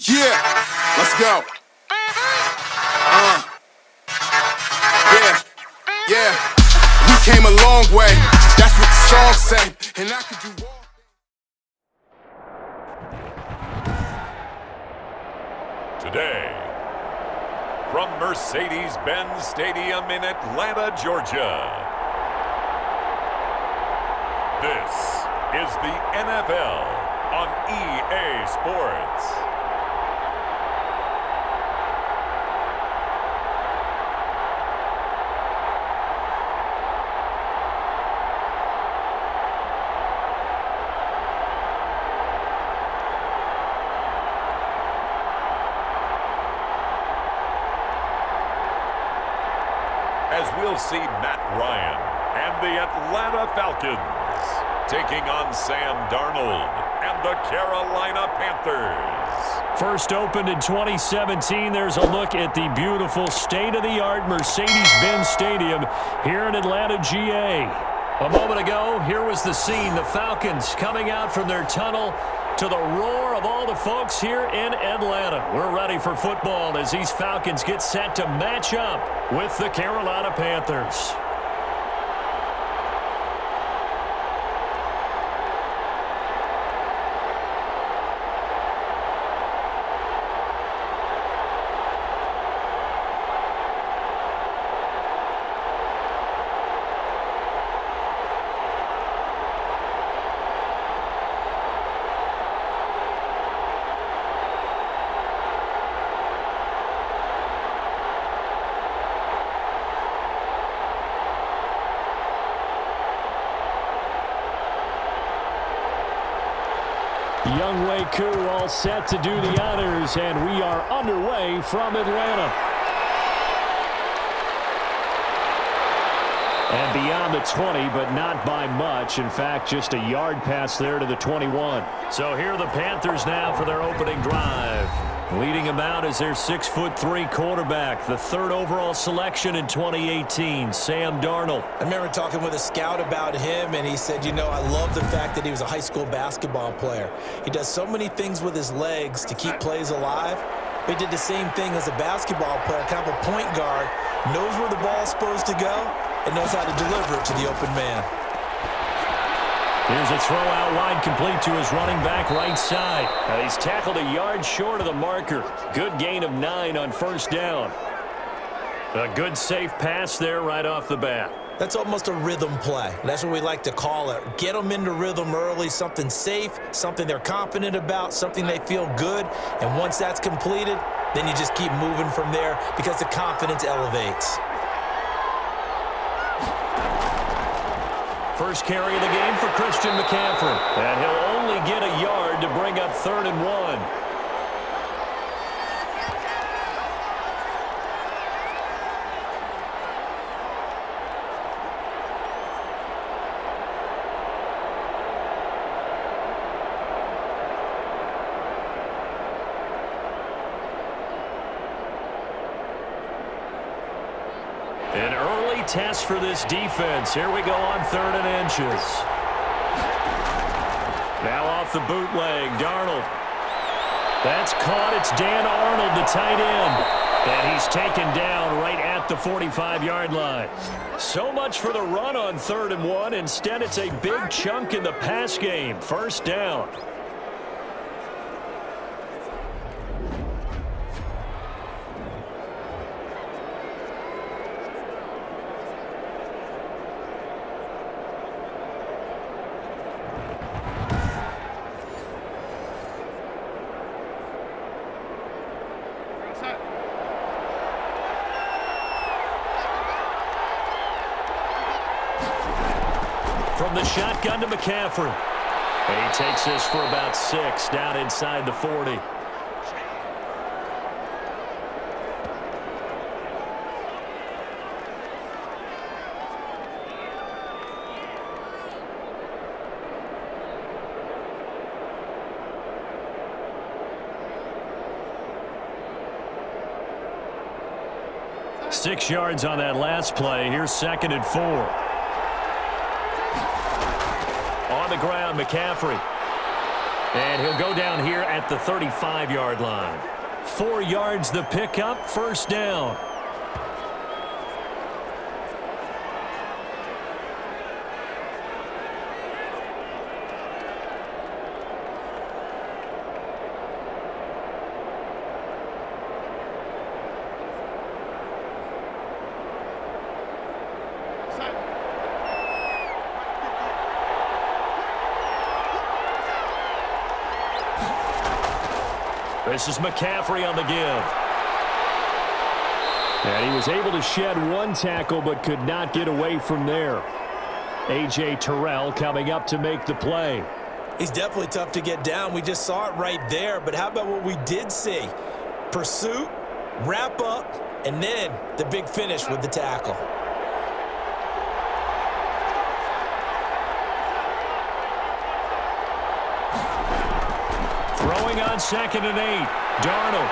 Yeah, let's go. Yeah. We came a long way. That's what the song say. And I could do all. Today, from Mercedes-Benz Stadium in Atlanta, Georgia, this is the NFL on EA Sports. As we'll see Matt Ryan and the Atlanta Falcons taking on Sam Darnold and the Carolina Panthers. First opened in 2017, there's a look at the beautiful state-of-the-art Mercedes-Benz Stadium here in Atlanta, GA. A moment ago, here was the scene. The Falcons coming out from their tunnel to the roar of all the folks here in Atlanta. We're ready for football as these Falcons get set to match up with the Carolina Panthers. Young Wei Koo all set to do the honors, and we are underway from Atlanta. And beyond the 20, but not by much. In fact, just a yard pass there to the 21. So here are the Panthers now for their opening drive. Leading them out is their 6'3" quarterback, the third overall selection in 2018, Sam Darnold. I remember talking with a scout about him, and he said, you know, I love the fact that he was a high school basketball player. He does so many things with his legs to keep plays alive. But he did the same thing as a basketball player, kind of a point guard, knows where the ball's supposed to go, and knows how to deliver it to the open man. Here's a throw out wide, complete to his running back right side. He's tackled a yard short of the marker. Good gain of 9 on first down. A good safe pass there right off the bat. That's almost a rhythm play. That's what we like to call it. Get them into rhythm early, something safe, something they're confident about, something they feel good. And once that's completed, then you just keep moving from there because the confidence elevates. First carry of the game for Christian McCaffrey. And he'll only get a yard to bring up 3rd and 1. An early test for this defense. Here we go on 3rd and inches. Now off the bootleg, Darnold. That's caught. It's Dan Arnold, the tight end. And he's taken down right at the 45-yard line. So much for the run on 3rd and 1. Instead, it's a big chunk in the pass game. First down. From the shotgun to McCaffrey. He takes this for about 6 down inside the 40. Six yards on that last play. Here's 2nd and 4. On the ground, McCaffrey. And he'll go down here at the 35-yard line. 4 yards the pickup, first down. This is McCaffrey on the give. And he was able to shed 1 tackle but could not get away from there. A.J. Terrell coming up to make the play. He's definitely tough to get down. We just saw it right there. But how about what we did see? Pursuit, wrap up, and then the big finish with the tackle. Throwing on 2nd and 8. Darnold.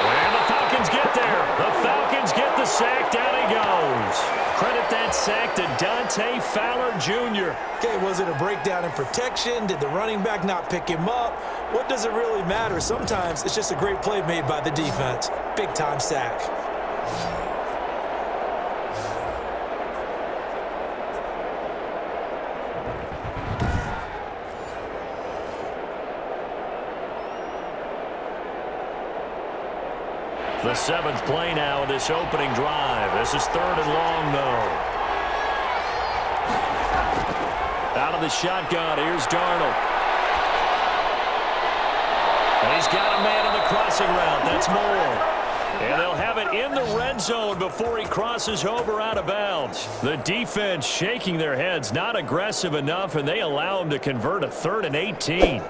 And the Falcons get there. The Falcons get the sack. Down he goes. Credit that sack to Dante Fowler Jr. Okay, was it a breakdown in protection? Did the running back not pick him up? What does it really matter? Sometimes it's just a great play made by the defense. Big-time sack. The 7th play now of this opening drive. This is 3rd and long, though. Out of the shotgun, here's Darnold. And he's got a man on the crossing route. That's Moore. And they'll have it in the red zone before he crosses over out of bounds. The defense shaking their heads, not aggressive enough, and they allow him to convert a 3rd and 18.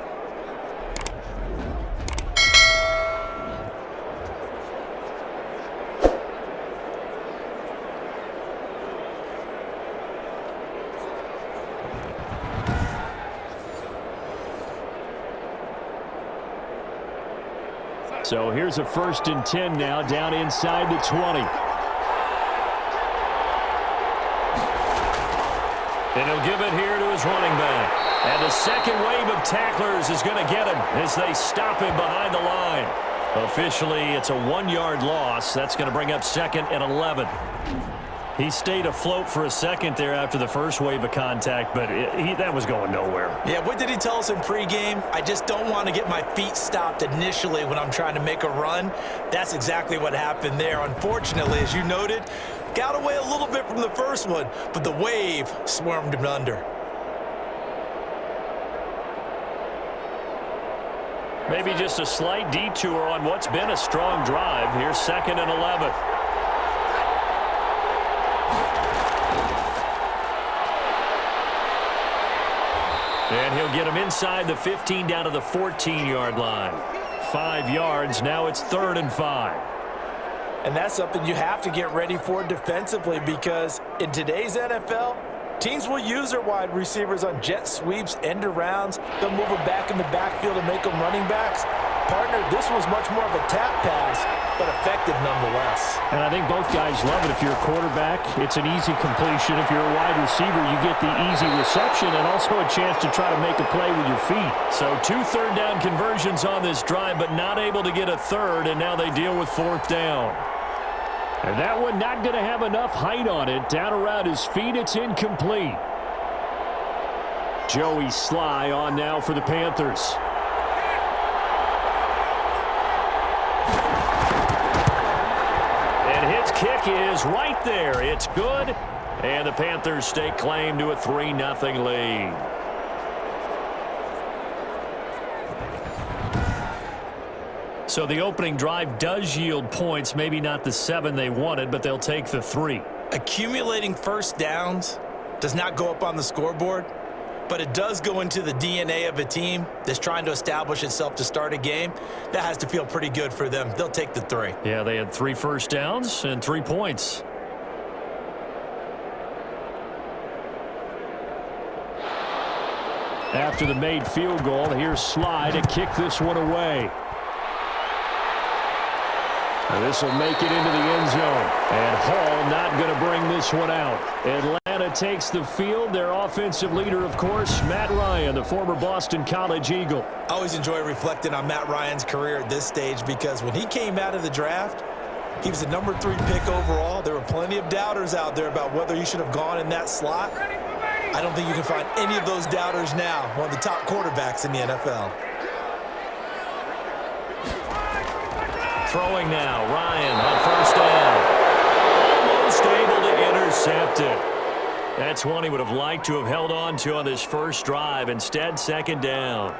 So here's a 1st and 10 now, down inside the 20. And he'll give it here to his running back. And the second wave of tacklers is going to get him as they stop him behind the line. Officially, it's a 1-yard loss. That's going to bring up 2nd and 11. He stayed afloat for a second there after the first wave of contact, but that was going nowhere. Yeah, what did he tell us in pregame? I just don't want to get my feet stopped initially when I'm trying to make a run. That's exactly what happened there. Unfortunately, as you noted, got away a little bit from the first one, but the wave swarmed him under. Maybe just a slight detour on what's been a strong drive. Here's 2nd and 11. And he'll get him inside the 15 down to the 14-yard line. 5 yards. Now it's 3rd and 5. And that's something you have to get ready for defensively because in today's NFL, teams will use their wide receivers on jet sweeps, end arounds. They'll move them back in the backfield and make them running backs. Partner, this was much more of a tap pass, but effective nonetheless. And I think both guys love it. If you're a quarterback, it's an easy completion. If you're a wide receiver, you get the easy reception and also a chance to try to make a play with your feet. So 2 third-down conversions on this drive, but not able to get a third, and now they deal with 4th down. And that one not going to have enough height on it. Down around his feet, it's incomplete. Joey Sly on now for the Panthers. Kick is right there. It's good. And the Panthers stake claim to a 3-0 lead. So the opening drive does yield points. Maybe not the 7 they wanted, but they'll take the 3. Accumulating first downs does not go up on the scoreboard, but it does go into the DNA of a team that's trying to establish itself to start a game. That has to feel pretty good for them. They'll take the 3. Yeah, they had 3 first downs and 3 points. After the made field goal, here's Sly to kick this one away. This will make it into the end zone. And Hall not going to bring this one out. Atlanta takes the field. Their offensive leader, of course, Matt Ryan, the former Boston College Eagle. I always enjoy reflecting on Matt Ryan's career at this stage because when he came out of the draft, he was the #3 pick overall. There were plenty of doubters out there about whether he should have gone in that slot. I don't think you can find any of those doubters now. One of the top quarterbacks in the NFL. Throwing now, Ryan on first down. Almost able to intercept it. That's one he would have liked to have held on to on this first drive. Instead, second down.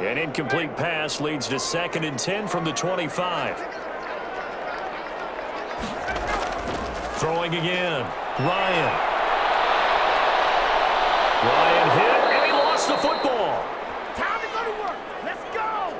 An incomplete pass leads to 2nd and 10 from the 25. Throwing again. Ryan. Ryan hit, and he lost the football. Time to go to work. Let's go.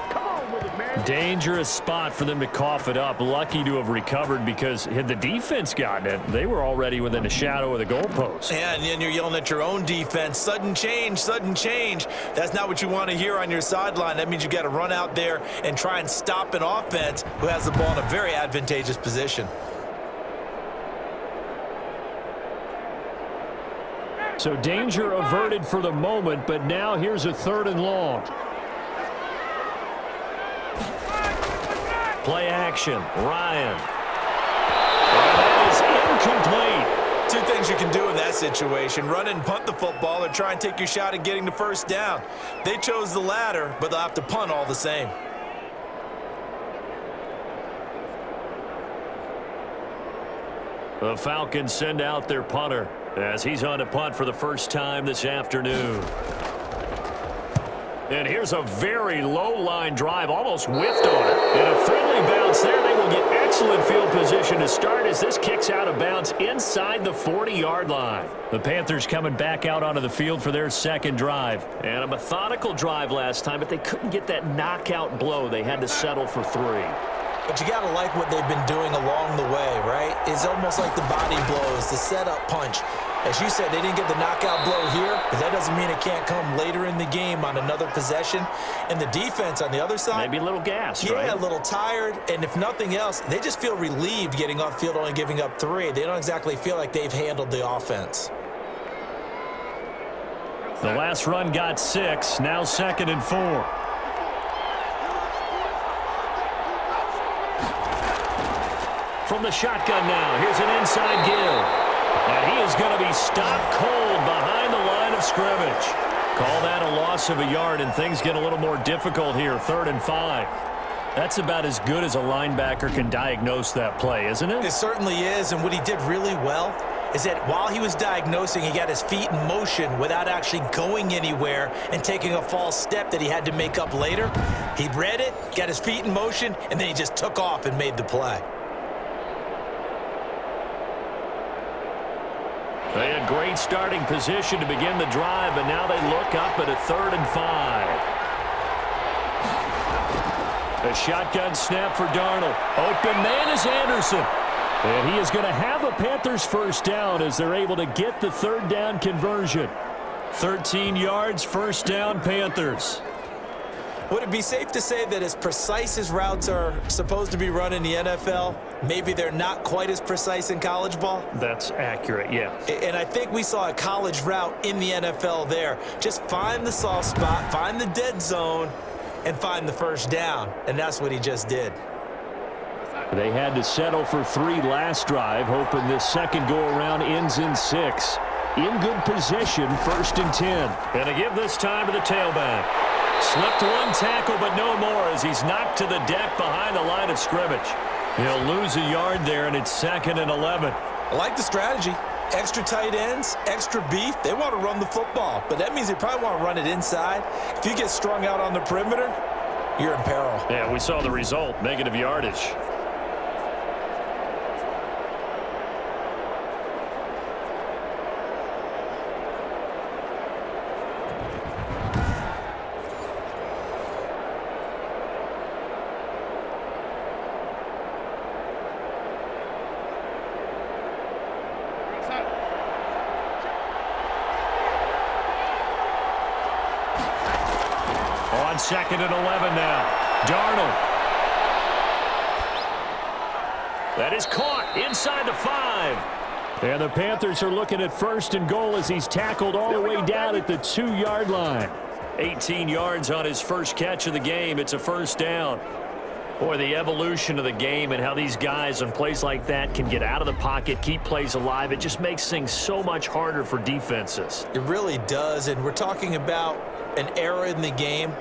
Come on with it, man. Dangerous spot for them to cough it up. Lucky to have recovered because had the defense gotten it, they were already within a shadow of the goalpost. Yeah, and then you're yelling at your own defense. Sudden change, sudden change. That's not what you want to hear on your sideline. That means you got to run out there and try and stop an offense who has the ball in a very advantageous position. So danger averted for the moment, but now here's a 3rd and long. Play action. Ryan. And that is incomplete. Two things you can do in that situation. Run and punt the football or try and take your shot at getting the first down. They chose the latter, but they'll have to punt all the same. The Falcons send out their punter as he's on to punt for the first time this afternoon. And here's a very low-line drive, almost whiffed on it. And a friendly bounce there. They will get excellent field position to start as this kicks out of bounds inside the 40-yard line. The Panthers coming back out onto the field for their second drive. And a methodical drive last time, but they couldn't get that knockout blow. They had to settle for 3. But you got to like what they've been doing along the way, right? It's almost like the body blows, the setup punch. As you said, they didn't get the knockout blow here, but that doesn't mean it can't come later in the game on another possession. And the defense on the other side, maybe a little gassed, right? Yeah, a little tired. And if nothing else, they just feel relieved getting off field, only giving up 3. They don't exactly feel like they've handled the offense. The last run got 6, now 2nd and 4. From the shotgun now, here's an inside give. And he is going to be stopped cold behind the line of scrimmage. Call that a loss of a yard, and things get a little more difficult here, 3rd and 5. That's about as good as a linebacker can diagnose that play, isn't it? It certainly is, and what he did really well is that while he was diagnosing, he got his feet in motion without actually going anywhere and taking a false step that he had to make up later. He read it, got his feet in motion, and then he just took off and made the play. They had great starting position to begin the drive, but now they look up at a 3rd and 5. A shotgun snap for Darnold. Open man is Anderson. And he is going to have a Panthers first down as they're able to get the 3rd down conversion. 13 yards, first down, Panthers. Would it be safe to say that as precise as routes are supposed to be run in the NFL, maybe they're not quite as precise in college ball? That's accurate, yeah. And I think we saw a college route in the NFL there. Just find the soft spot, find the dead zone, and find the first down. And that's what he just did. They had to settle for 3 last drive, hoping this second go-around ends in 6. In good position, 1st and 10. And to give this time to the tailback. Slipped one tackle, but no more as he's knocked to the deck behind the line of scrimmage. He'll lose a yard there, and it's 2nd and 11. I like the strategy. Extra tight ends, extra beef. They want to run the football, but that means they probably want to run it inside. If you get strung out on the perimeter, you're in peril. Yeah, we saw the result, negative yardage. 2nd and 11 now. Darnold. That is caught inside the 5. And the Panthers are looking at 1st and goal as he's tackled all the way down at the 2-yard line. 18 yards on his first catch of the game. It's a 1st down. Boy, the evolution of the game and how these guys on plays like that can get out of the pocket, keep plays alive, it just makes things so much harder for defenses. It really does, and we're talking about an era in the game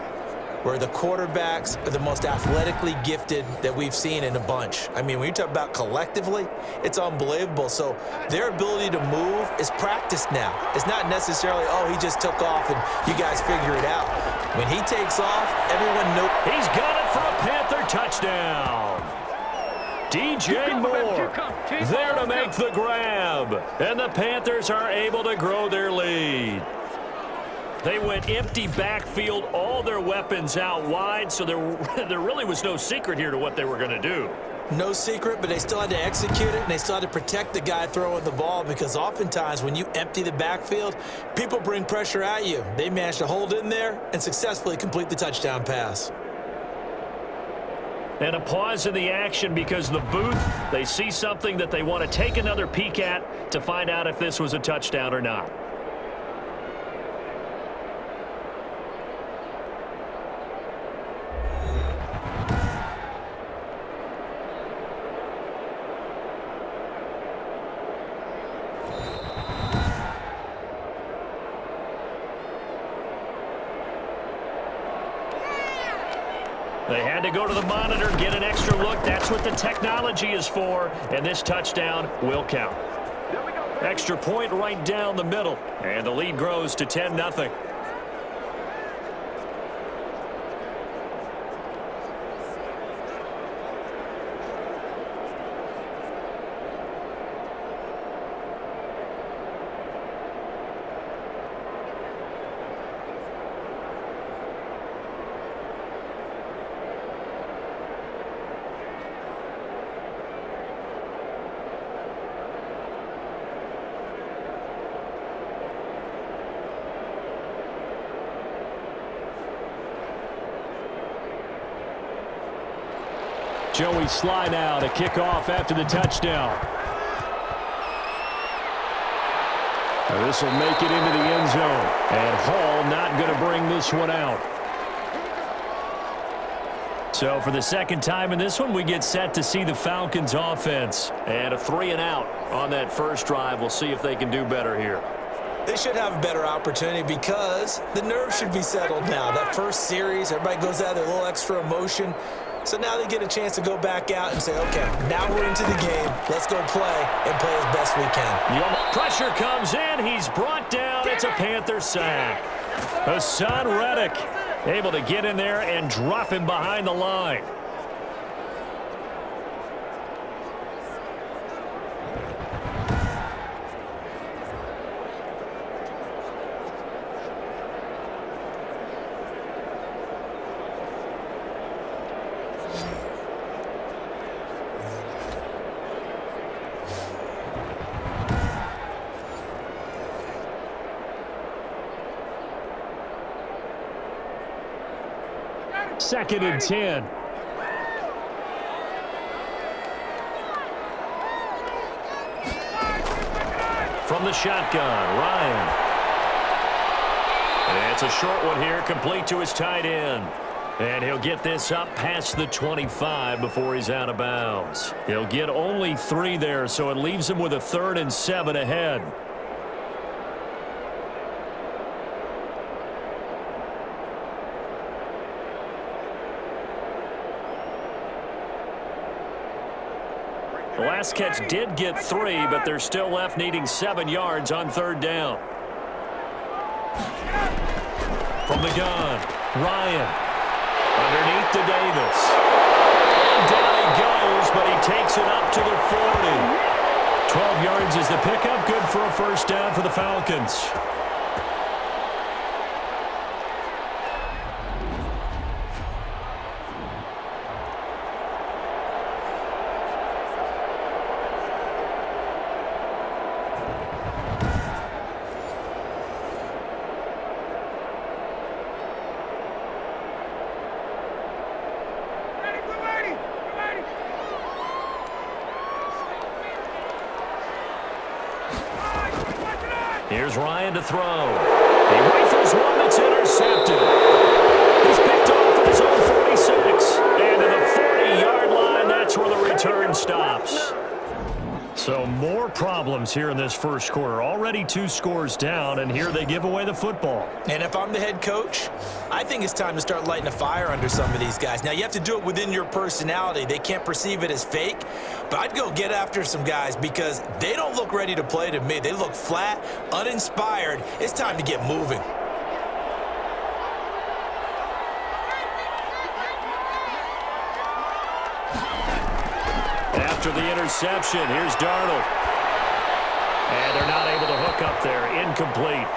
where the quarterbacks are the most athletically gifted that we've seen in a bunch. I mean, when you talk about collectively, it's unbelievable. So their ability to move is practiced now. It's not necessarily, oh, he just took off and you guys figure it out. When he takes off, everyone knows. He's got it for a Panther touchdown. DJ Moore there to make the grab. And the Panthers are able to grow their lead. They went empty backfield, all their weapons out wide, so there really was no secret here to what they were going to do. No secret, but they still had to execute it, and they still had to protect the guy throwing the ball because oftentimes when you empty the backfield, people bring pressure at you. They managed to hold in there and successfully complete the touchdown pass. And a pause in the action because the booth, they see something that they want to take another peek at to find out if this was a touchdown or not. They had to go to the monitor, get an extra look. That's what the technology is for, and this touchdown will count. Extra point right down the middle, and the lead grows to 10-0. Joey Sly now to kick off after the touchdown. This will make it into the end zone. And Hall not going to bring this one out. So for the second time in this one, we get set to see the Falcons offense. And a 3-and-out on that first drive. We'll see if they can do better here. They should have a better opportunity because the nerves should be settled now. That first series, everybody goes out there, a little extra emotion. So now they get a chance to go back out and say, okay, now we're into the game. Let's go play and play as best we can. Pressure comes in. He's brought down. It's a Panther sack. Hassan Reddick able to get in there and drop him behind the line. Second and 10. From the shotgun, Ryan. And it's a short one here, complete to his tight end. And he'll get this up past the 25 before he's out of bounds. He'll get only 3 there, so it leaves him with a 3rd and 7 ahead. The last catch did get 3, but they're still left needing 7 yards on 3rd down. From the gun, Ryan. Underneath to Davis. And down he goes, but he takes it up to the 40. 12 yards is the pickup. Good for a first down for the Falcons. Here's Ryan to throw. He rifles one that's intercepted. He's picked off at his own 46. And to the 40-yard line, that's where the return stops. So more problems here in this first quarter. Already 2 scores down, and here they give away the football. And if I'm the head coach, I think it's time to start lighting a fire under some of these guys. Now, you have to do it within your personality. They can't perceive it as fake, but I'd go get after some guys because they don't look ready to play to me. They look flat, uninspired. It's time to get moving. After the interception, here's Darnold. And they're not able to hook up there. Incomplete.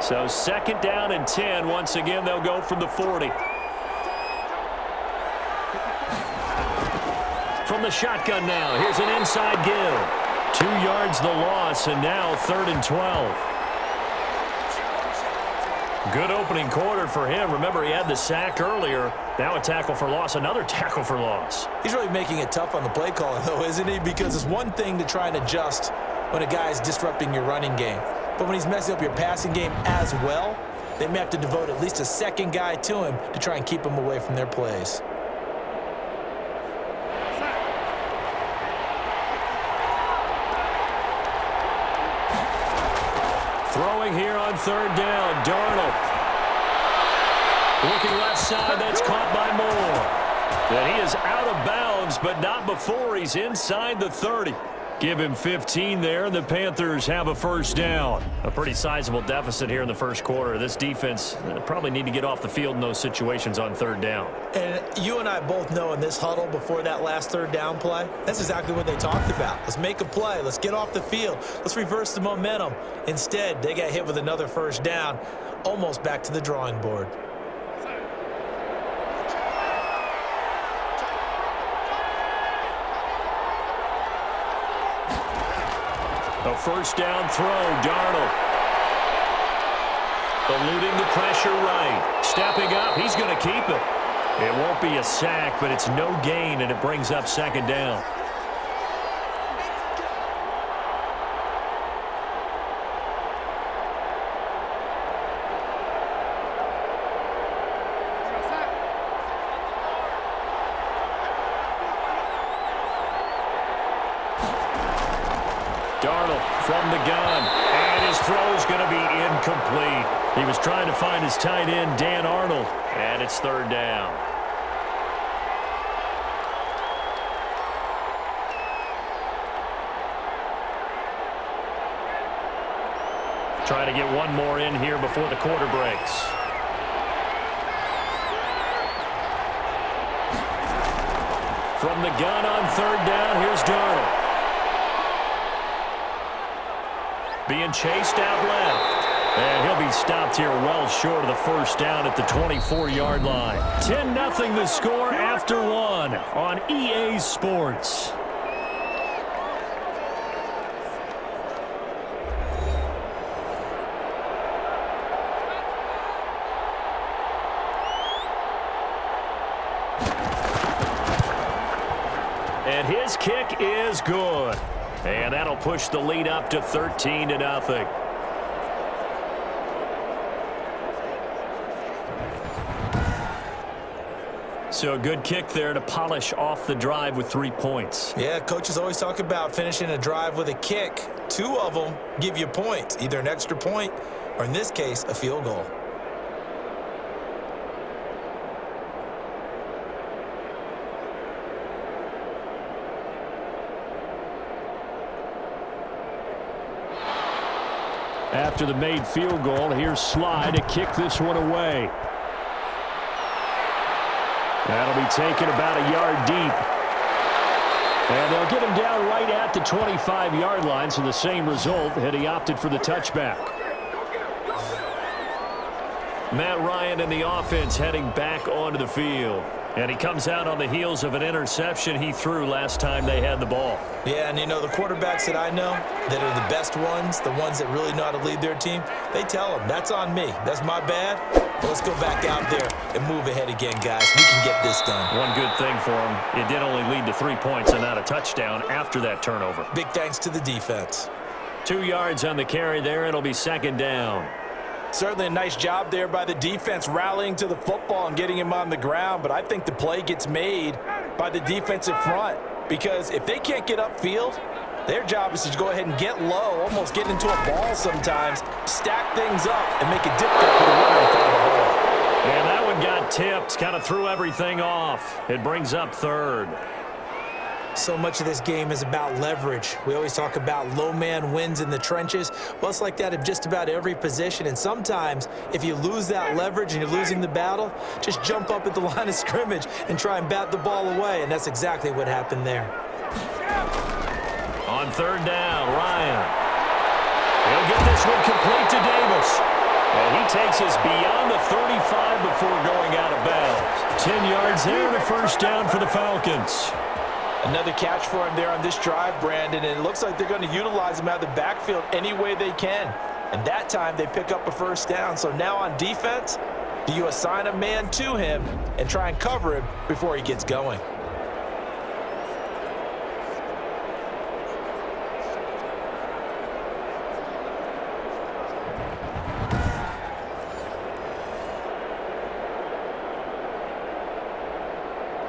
So 2nd down and 10. Once again, they'll go from the 40. From the shotgun now, here's an inside give. 2 yards the loss, and now 3rd and 12. Good opening quarter for him. Remember, he had the sack earlier. Now a tackle for loss, another tackle for loss. He's really making it tough on the play caller, though, isn't he? Because it's one thing to try and adjust when a guy's disrupting your running game. But when he's messing up your passing game as well, they may have to devote at least a second guy to him to try and keep him away from their plays. Throwing here on 3rd down, Darnold. Looking left side, that's caught by Moore. And he is out of bounds, but not before he's inside the 30. Give him 15 there, and the Panthers have a 1st down. A pretty sizable deficit here in the first quarter. This defense probably need to get off the field in those situations on 3rd down. And you and I both know in this huddle before that last 3rd down play, that's exactly what they talked about. Let's make a play. Let's get off the field. Let's reverse the momentum. Instead, they got hit with another 1st down, almost back to the drawing board. A 1st down throw, Darnold. Eluding the pressure right. Stepping up, he's going to keep it. It won't be a sack, but it's no gain, and it brings up 2nd down. Darnold from the gun, and his throw's going to be incomplete. He was trying to find his tight end, Dan Arnold, and it's 3rd down. Trying to get one more in here before the quarter breaks. From the gun on 3rd down, here's Darnold. Being chased out left. And he'll be stopped here well short of the 1st down at the 24-yard line. 10-0 the score after 1 on EA Sports. And his kick is good. And that'll push the lead up to 13-0. So a good kick there to polish off the drive with 3 points. Yeah, coaches always talk about finishing a drive with a kick. 2 of them give you points, either an extra point or, in this case, a field goal. After the made field goal, here's Sly to kick this one away. That'll be taken about a yard deep. And they'll get him down right at the 25-yard line, so the same result had he opted for the touchback. Matt Ryan and the offense heading back onto the field. And he comes out on the heels of an interception he threw last time they had the ball. Yeah, and the quarterbacks that I know that are the best ones, the ones that really know how to lead their team, they tell them, that's on me. That's my bad. But let's go back out there and move ahead again, guys. We can get this done. One good thing for him, it did only lead to 3 points and not a touchdown after that turnover. Big thanks to the defense. 2 yards on the carry there. It'll be second down. Certainly a nice job there by the defense rallying to the football and getting him on the ground, but I think the play gets made by the defensive front because if they can't get upfield, their job is to go ahead and get low, almost get into a ball sometimes, stack things up, and make it difficult for the runner to find the ball. And that one got tipped, kind of threw everything off. It brings up third. So much of this game is about leverage. We always talk about low man wins in the trenches. Well, it's like that in just about every position. And sometimes, if you lose that leverage and you're losing the battle, just jump up at the line of scrimmage and try and bat the ball away. And that's exactly what happened there. On third down, Ryan. He'll get this one complete to Davis. And he takes us beyond the 35 before going out of bounds. 10 yards there and a first down for the Falcons. Another catch for him there on this drive, Brandon, and it looks like they're going to utilize him out of the backfield any way they can. And that time they pick up a first down. So now on defense, do you assign a man to him and try and cover him before he gets going?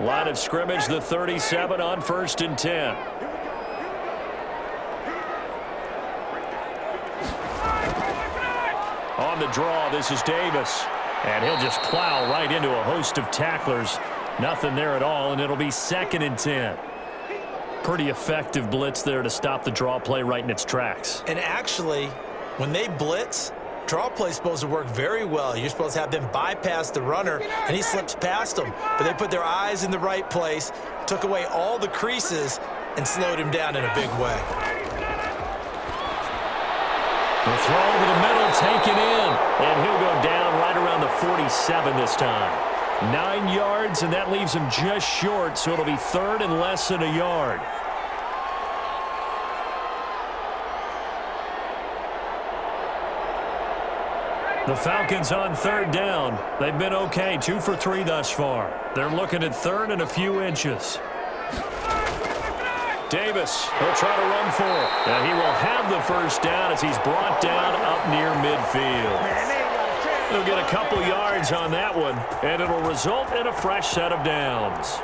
Line of scrimmage, the 37 on 1st and 10. On the draw, this is Davis. And he'll just plow right into a host of tacklers. Nothing there at all, and it'll be 2nd and 10. Pretty effective blitz there to stop the draw play right in its tracks. And actually, when they blitz, draw play is supposed to work very well. You're supposed to have them bypass the runner, and he slips past them. But they put their eyes in the right place, took away all the creases, and slowed him down in a big way. The throw over the middle, taken in. And he'll go down right around the 47 this time. 9 yards, and that leaves him just short, so it'll be 3rd and less than a yard. The Falcons on 3rd down. They've been okay, 2 for 3 thus far. They're looking at 3rd and a few inches. Davis, he'll try to run for it. And he will have the first down as he's brought down up near midfield. He'll get a couple yards on that one, and it'll result in a fresh set of downs.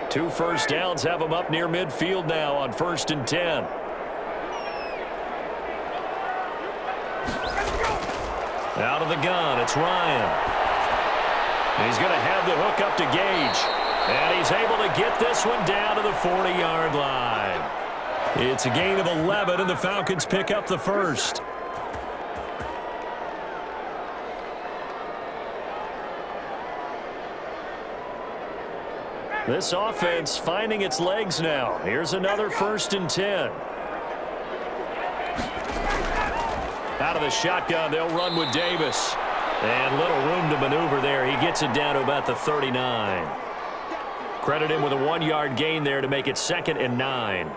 Two first downs have them up near midfield now on 1st and 10. Out of the gun, it's Ryan. He's going to have the hook up to Gage. And he's able to get this one down to the 40-yard line. It's a gain of 11, and the Falcons pick up the first. This offense finding its legs now. Here's another 1st and 10. Out of the shotgun, they'll run with Davis. And little room to maneuver there. He gets it down to about the 39. Credit him with a 1-yard gain there to make it 2nd and 9.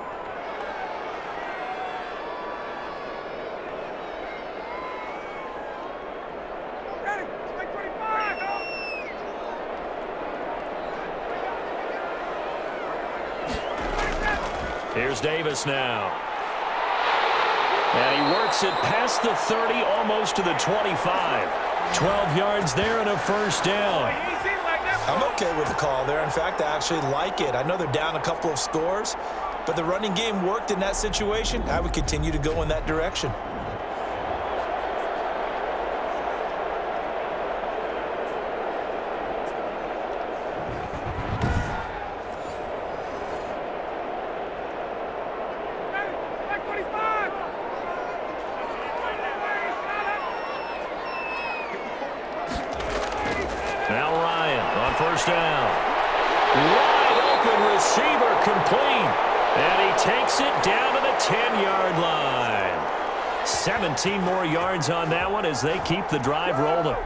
Here's Davis now. And he works it past the 30, almost to the 25. 12 yards there and a first down. I'm okay with the call there. In fact, I actually like it. I know they're down a couple of scores, but the running game worked in that situation. I would continue to go in that direction. first down. Wide open receiver complete. And he takes it down to the 10-yard line. 17 more yards on that one as they keep the drive rolling.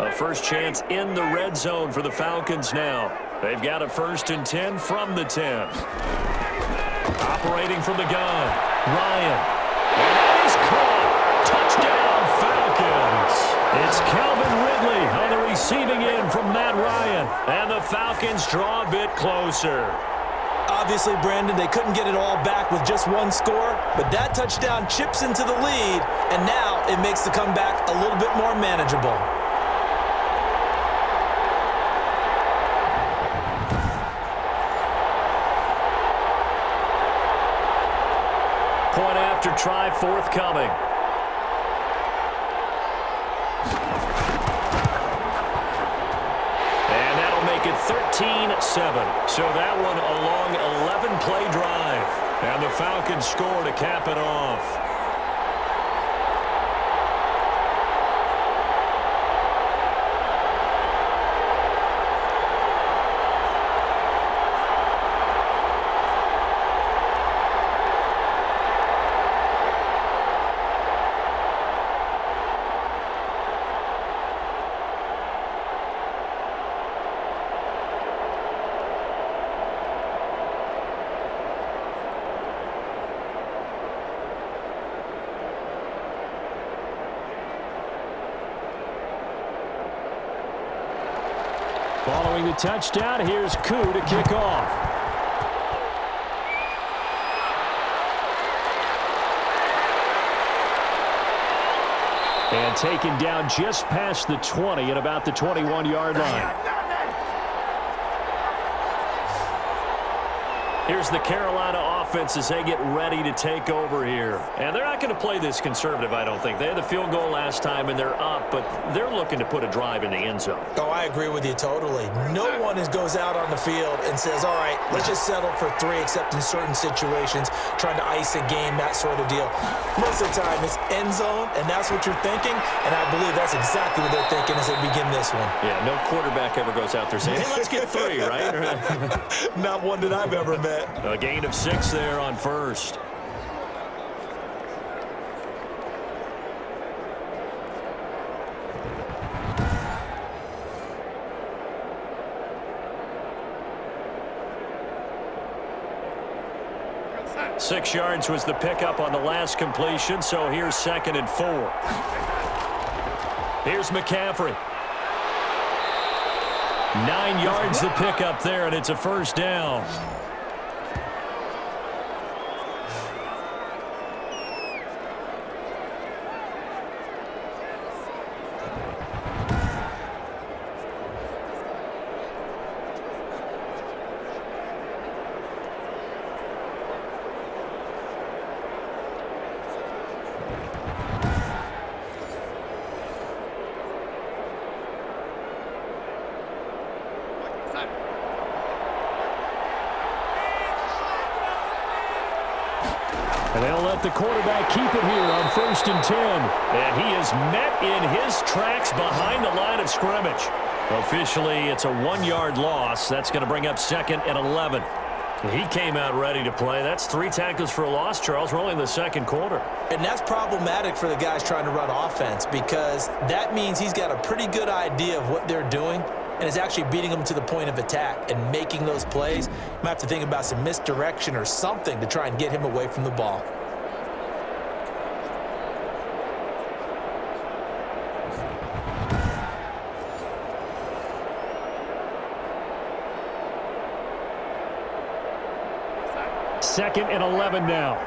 A first chance in the red zone for the Falcons now. They've got a 1st and 10 from the 10. Operating from the gun, Ryan. And he's caught. Touchdown, Falcons. It's Calvin Ridley on the receiving end from Matt Ryan. And the Falcons draw a bit closer. Obviously, Brandon, they couldn't get it all back with just one score, but that touchdown chips into the lead, and now it makes the comeback a little bit more manageable. Point after try forthcoming. And that'll make it 13-7. So that one a long 11-play drive. And the Falcons score to cap it off. Following the touchdown, here's Koo to kick off. And taken down just past the 20 at about the 21-yard line. Here's the Carolina offense as they get ready to take over here. And they're not going to play this conservative, I don't think. They had the field goal last time, and they're up, but they're looking to put a drive in the end zone. Oh, I agree with you totally. No one goes out on the field and says, all right, let's just settle for 3, except in certain situations, trying to ice a game, that sort of deal. Most of the time, it's end zone, and that's what you're thinking, and I believe that's exactly what they're thinking as they begin this one. Yeah, no quarterback ever goes out there saying, hey, let's get 3, right? Not one that I've ever met. A gain of 6 there on first. Six yards was the pickup on the last completion, so here's 2nd and 4. Here's McCaffrey. 9 yards the pickup there, and it's a first down. And they'll let the quarterback keep it here on 1st and 10. And he is met in his tracks behind the line of scrimmage. Officially, it's a 1-yard loss. That's going to bring up 2nd and 11. He came out ready to play. That's 3 tackles for a loss, Charles. We're only in the 2nd quarter. And that's problematic for the guys trying to run offense, because that means he's got a pretty good idea of what they're doing and is actually beating them to the point of attack and making those plays. You might have to think about some misdirection or something to try and get him away from the ball. Second and 11 now.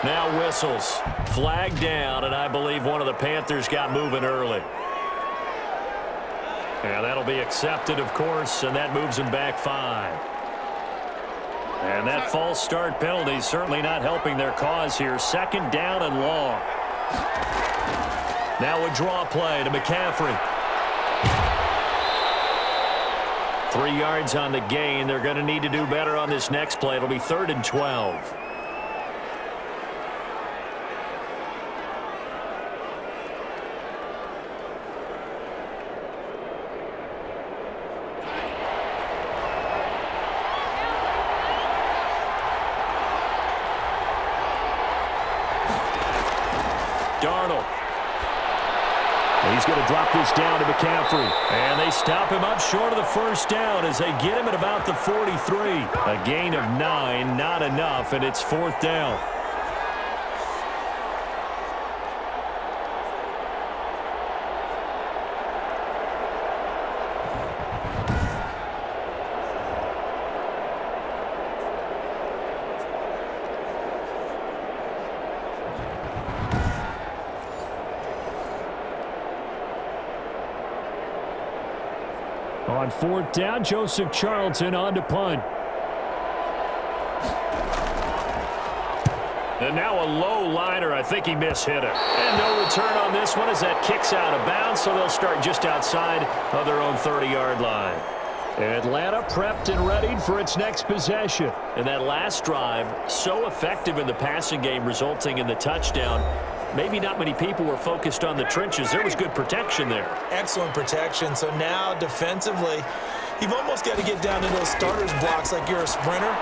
Now whistles. Flag down, and I believe one of the Panthers got moving early. And that'll be accepted, of course, and that moves him back 5. And that false start penalty is certainly not helping their cause here. 2nd down and long. Now a draw play to McCaffrey. 3 yards on the gain. They're going to need to do better on this next play. It'll be 3rd and 12. Darnold. He's going to drop this down to McCaffrey. And they stop him up short of the first down as they get him at about the 43. A gain of 9, not enough, and it's 4th down. On 4th down, Joseph Charlton on to punt. And now a low liner. I think he mishit it. And no return on this one as that kicks out of bounds, so they'll start just outside of their own 30-yard line. Atlanta prepped and readied for its next possession. And that last drive, so effective in the passing game, resulting in the touchdown. Maybe not many people were focused on the trenches. There was good protection there. Excellent protection. So now defensively, you've almost got to get down to those starters blocks like you're a sprinter.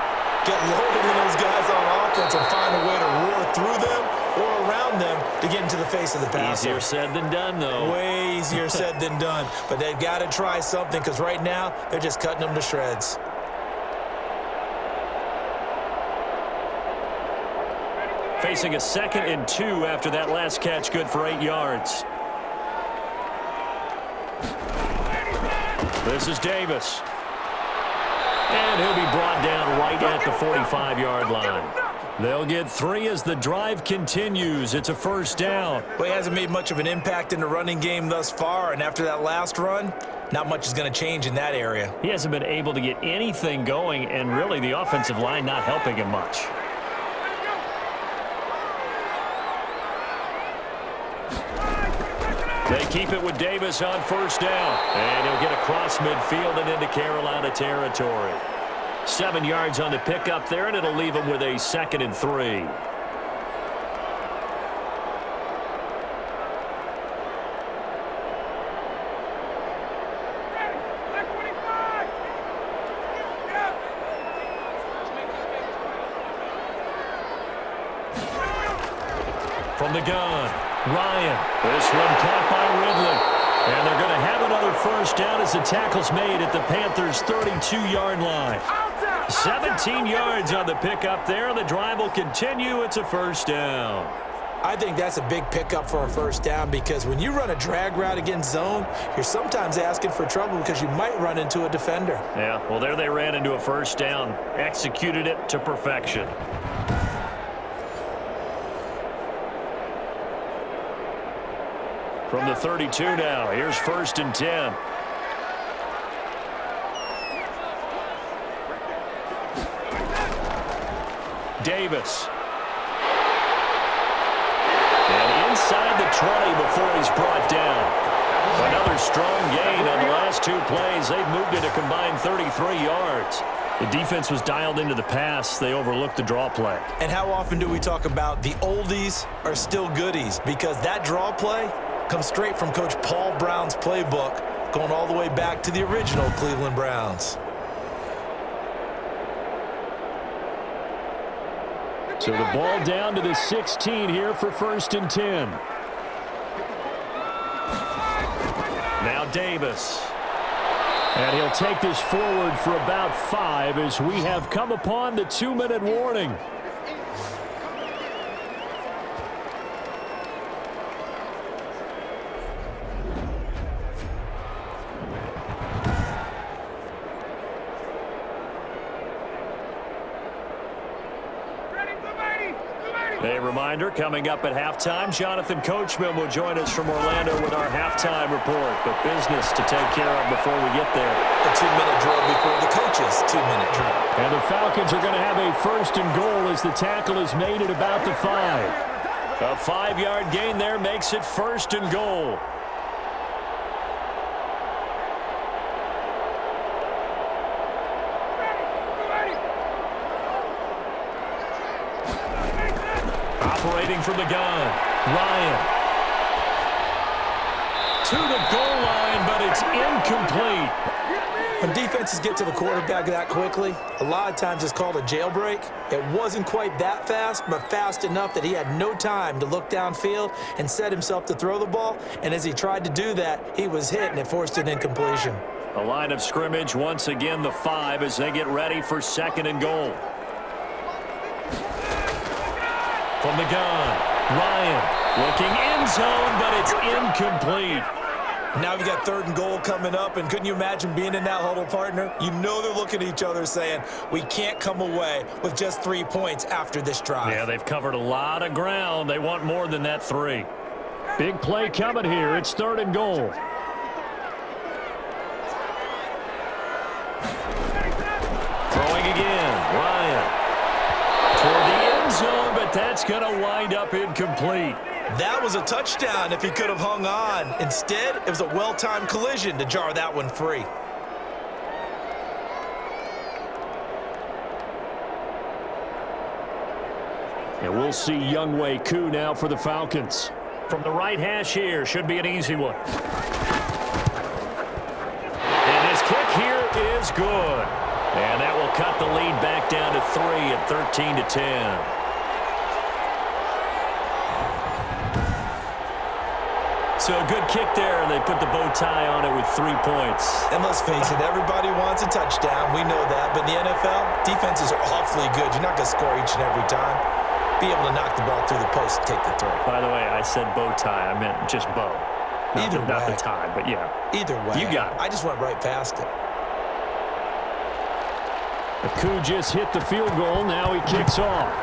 Get loaded in those guys on offense and find a way to roar through them or around them to get into the face of the passer. Easier said than done, though. Way easier said than done. But they've got to try something because right now they're just cutting them to shreds. Facing a 2nd and 2 after that last catch, good for 8 yards. This is Davis. And he'll be brought down right at the 45-yard line. They'll get 3 as the drive continues. It's a 1st down. Well, he hasn't made much of an impact in the running game thus far, and after that last run, not much is going to change in that area. He hasn't been able to get anything going, and really the offensive line not helping him much. They keep it with Davis on 1st down. And he'll get across midfield and into Carolina territory. 7 yards on the pickup there, and it'll leave him with a 2nd and 3. From the gun, Ryan. This one caught by Ridley. And they're going to have another 1st down as the tackle's made at the Panthers' 32-yard line. 17 yards on the pickup there. The drive will continue. It's a 1st down. I think that's a big pickup for a 1st down because when you run a drag route against zone, you're sometimes asking for trouble because you might run into a defender. Yeah, well, there they ran into a 1st down. Executed it to perfection. From the 32 now, here's 1st and 10. Davis. And inside the 20 before he's brought down. Another strong gain on the last 2 plays. They've moved it a combined 33 yards. The defense was dialed into the pass. They overlooked the draw play. And how often do we talk about the oldies are still goodies? Because that draw play comes straight from Coach Paul Brown's playbook, going all the way back to the original Cleveland Browns. So the ball down to the 16 here for 1st and 10. Now Davis. And he'll take this forward for about 5 as we have come upon the 2-minute warning. A reminder, coming up at halftime, Jonathan Coachman will join us from Orlando with our halftime report. But business to take care of before we get there. A 2-minute drill before the coach's 2-minute drill. And the Falcons are going to have a 1st and goal as the tackle is made at about the 5. A 5-yard gain there makes it 1st and goal. Operating from the gun, Ryan. To the goal line, but it's incomplete. When defenses get to the quarterback that quickly, a lot of times it's called a jailbreak. It wasn't quite that fast, but fast enough that he had no time to look downfield and set himself to throw the ball. And as he tried to do that, he was hit, and it forced an incompletion. A line of scrimmage, once again the 5 as they get ready for 2nd and goal. From the gun, Ryan looking end zone, but it's incomplete. Now we got 3rd and goal coming up, and couldn't you imagine being in that huddle, partner? You know they're looking at each other saying, we can't come away with just 3 points after this drive. Yeah, they've covered a lot of ground. They want more than that 3. Big play coming here. It's 3rd and goal. Throwing again, Ryan. Toward the end zone, but that's going to wind up incomplete. That was a touchdown if he could have hung on. Instead, it was a well-timed collision to jar that one free. And we'll see Younghoe Koo now for the Falcons. From the right hash here, should be an easy one. And his kick here is good. And that will cut the lead back down to 3 at 13-10. So a good kick there, and they put the bow tie on it with 3 points. And let's face it, everybody wants a touchdown. We know that. But in the NFL, defenses are awfully good. You're not going to score each and every time. Be able to knock the ball through the post and take the throw. By the way, I said bow tie. I meant just bow. Not the tie, but yeah. Either way. You got it. I just went right past it. Koo just hit the field goal. Now he kicks off.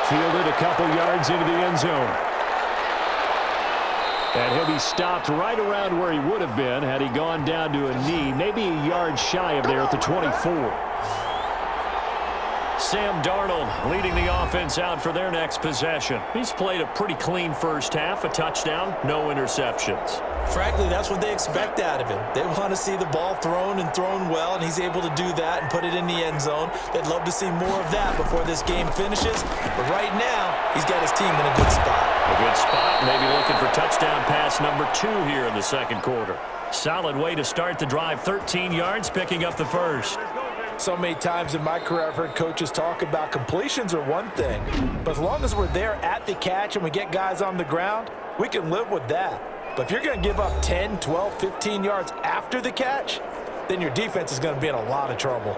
Fielded a couple yards into the end zone. And he'll be stopped right around where he would have been had he gone down to a knee, maybe a yard shy of there at the 24. Sam Darnold leading the offense out for their next possession. He's played a pretty clean first half, a touchdown, no interceptions. Frankly, that's what they expect out of him. They want to see the ball thrown and thrown well, and he's able to do that and put it in the end zone. They'd love to see more of that before this game finishes. But right now, he's got his team in a good spot. A good spot, maybe looking for touchdown pass number 2 here in the 2nd quarter. Solid way to start the drive, 13 yards, picking up the first. So many times in my career, I've heard coaches talk about completions are one thing, but as long as we're there at the catch and we get guys on the ground, we can live with that. But if you're going to give up 10, 12, 15 yards after the catch, then your defense is going to be in a lot of trouble.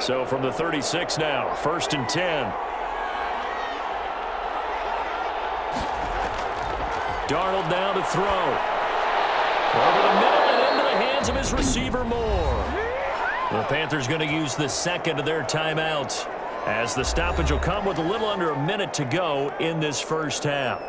So from the 36 now, 1st and 10. Darnold down to throw. Over the middle and into the hands of his receiver Moore. The Panthers going to use the 2nd of their timeouts, as the stoppage will come with a little under a minute to go in this first half.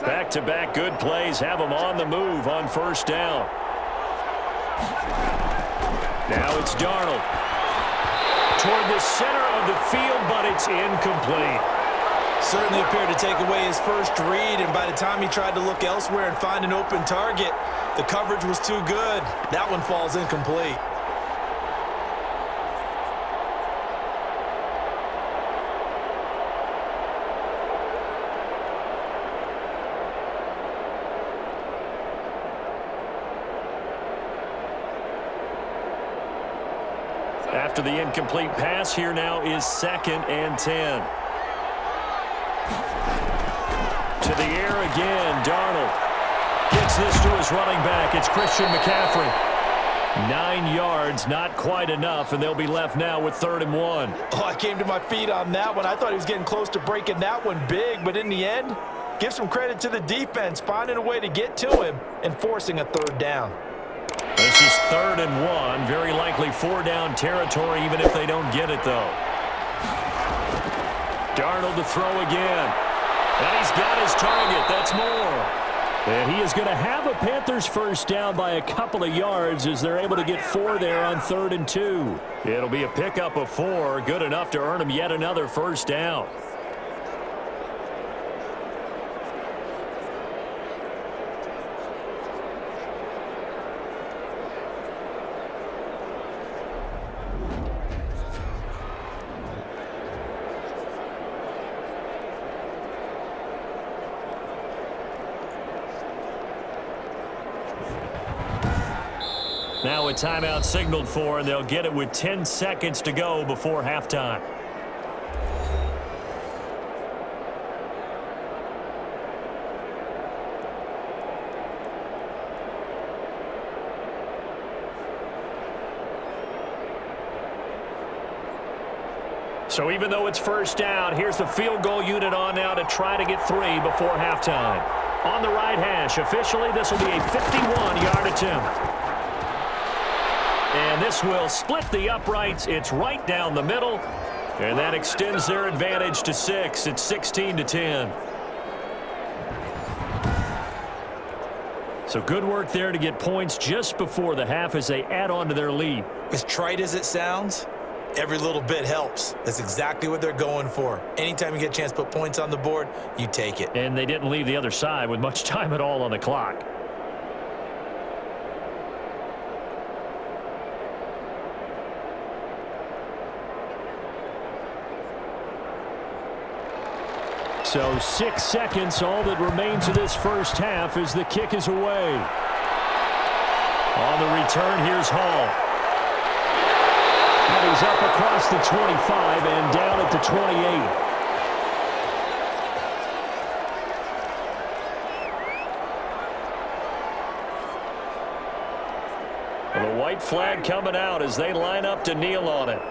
Back-to-back good plays have them on the move on 1st down. Now it's Darnold. Toward the center of the field, but it's incomplete. Certainly appeared to take away his first read, and by the time he tried to look elsewhere and find an open target, the coverage was too good. That one falls incomplete. After the incomplete pass, here now is 2nd and 10. To the air again, Darnold gets this to his running back. It's Christian McCaffrey. 9 yards, not quite enough, and they'll be left now with 3rd and 1. Oh, I came to my feet on that one. I thought he was getting close to breaking that one big, but in the end, give some credit to the defense, finding a way to get to him and forcing a 3rd down. This is 3rd and 1, very likely 4-down territory, even if they don't get it, though. Darnold to throw again. And he's got his target. That's more. And he is going to have a Panthers first down by a couple of yards as they're able to get 4 there on 3rd and 2. It'll be a pickup of 4, good enough to earn him yet another first down. Now a timeout signaled for, and they'll get it with 10 seconds to go before halftime. So even though it's first down, here's the field goal unit on now to try to get 3 before halftime. On the right hash, officially this will be a 51-yard attempt. And this will split the uprights. It's right down the middle. And that extends their advantage to 6. It's 16-10. So good work there to get points just before the half as they add on to their lead. As trite as it sounds, every little bit helps. That's exactly what they're going for. Anytime you get a chance to put points on the board, you take it. And they didn't leave the other side with much time at all on the clock. So 6 seconds, all that remains of this first half as the kick is away. On the return, here's Hall. And he's up across the 25 and down at the 28. The white flag coming out as they line up to kneel on it.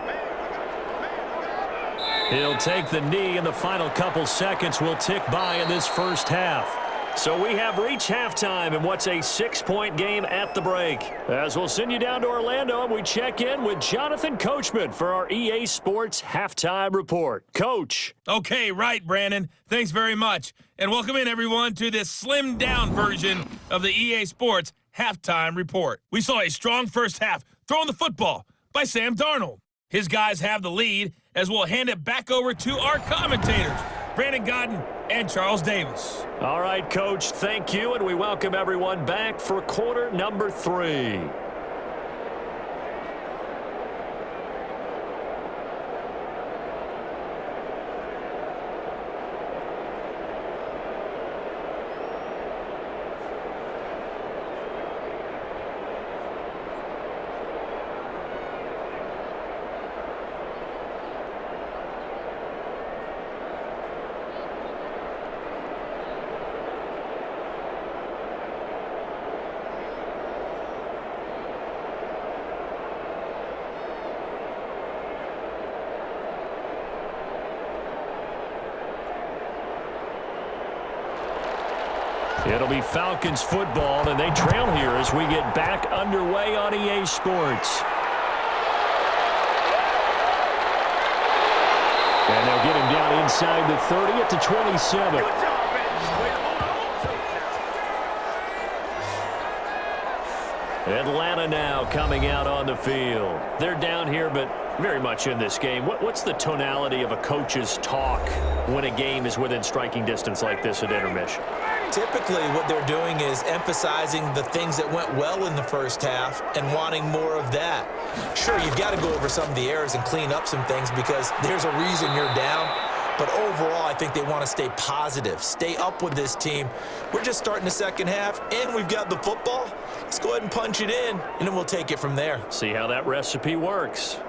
He'll take the knee, and the final couple seconds will tick by in this first half. So we have reached halftime in what's a 6-point game at the break. As we'll send you down to Orlando, and we check in with Jonathan Coachman for our EA Sports Halftime Report. Coach. Okay, right, Brandon. Thanks very much. And welcome in, everyone, to this slimmed-down version of the EA Sports Halftime Report. We saw a strong first half throwing the football by Sam Darnold. His guys have the lead as we'll hand it back over to our commentators, Brandon Godden and Charles Davis. All right, Coach, thank you, and we welcome everyone back for quarter number 3. It'll be Falcons football, and they trail here as we get back underway on EA Sports. And they'll get him down inside the 30 at the 27. Atlanta now coming out on the field. They're down here, but very much in this game. What's the tonality of a coach's talk when a game is within striking distance like this at intermission? Typically, what they're doing is emphasizing the things that went well in the first half and wanting more of that. Sure, you've got to go over some of the errors and clean up some things because there's a reason you're down. But overall, I think they want to stay positive, stay up with this team. We're just starting the second half, and we've got the football. Let's go ahead and punch it in, and then we'll take it from there. See how that recipe works.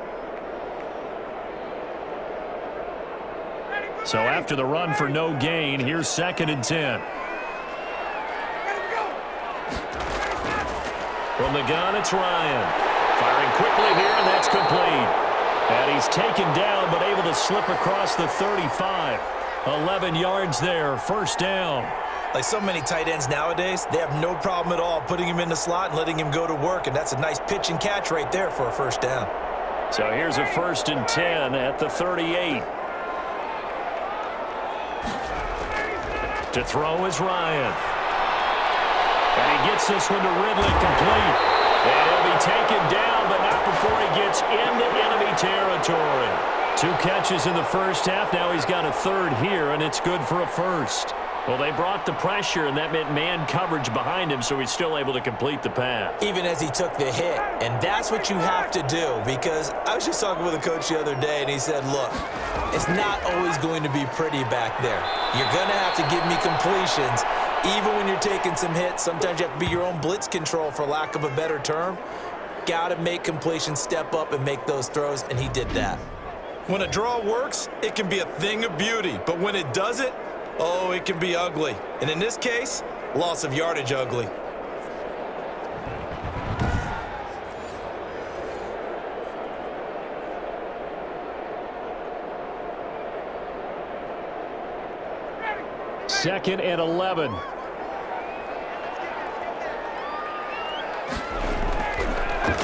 So after the run for no gain, here's 2nd and 10. From the gun, it's Ryan. Firing quickly here, and that's complete. And he's taken down, but able to slip across the 35. 11 yards there, first down. Like so many tight ends nowadays, they have no problem at all putting him in the slot and letting him go to work, and that's a nice pitch and catch right there for a first down. So here's a 1st and 10 at the 38. To throw is Ryan. And he gets this one to Ridley complete. And he'll be taken down, but not before he gets into enemy territory. 2 catches in the first half. Now he's got a 3rd here, and it's good for a 1st. Well, they brought the pressure, and that meant man coverage behind him, so he's still able to complete the pass. Even as he took the hit. And that's what you have to do, because I was just talking with a coach the other day, and he said, look, it's not always going to be pretty back there. You're going to have to give me completions. Even when you're taking some hits, sometimes you have to be your own blitz control, for lack of a better term. Got to make completions, step up, and make those throws, and he did that. When a draw works, it can be a thing of beauty. But when it doesn't, oh, it can be ugly. And in this case, loss of yardage ugly. Second and 11.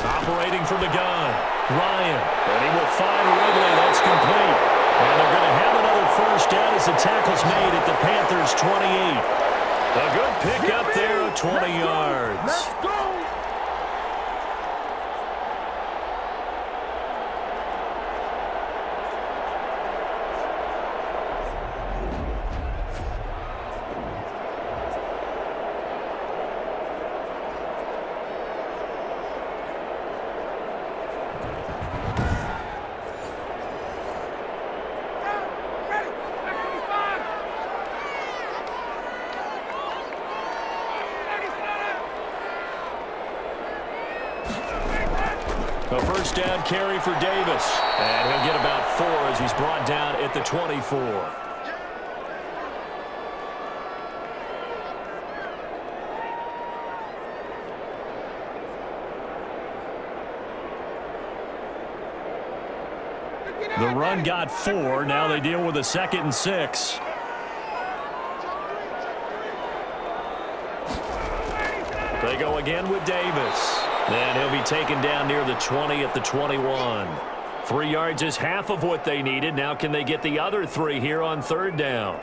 Operating from the gun, Ryan. And he will find Ridley. That's complete. And they're going to have another 1st down as the tackle's made at the Panthers' 28. A good pickup there of 20 yards. Let's go. A 1st down carry for Davis. And he'll get about 4 as he's brought down at the 24. The run got 4. Now they deal with a 2nd and 6. They go again with Davis. And he'll be taken down near the 20 at the 21. 3 yards is half of what they needed. Now can they get the other 3 here on 3rd down?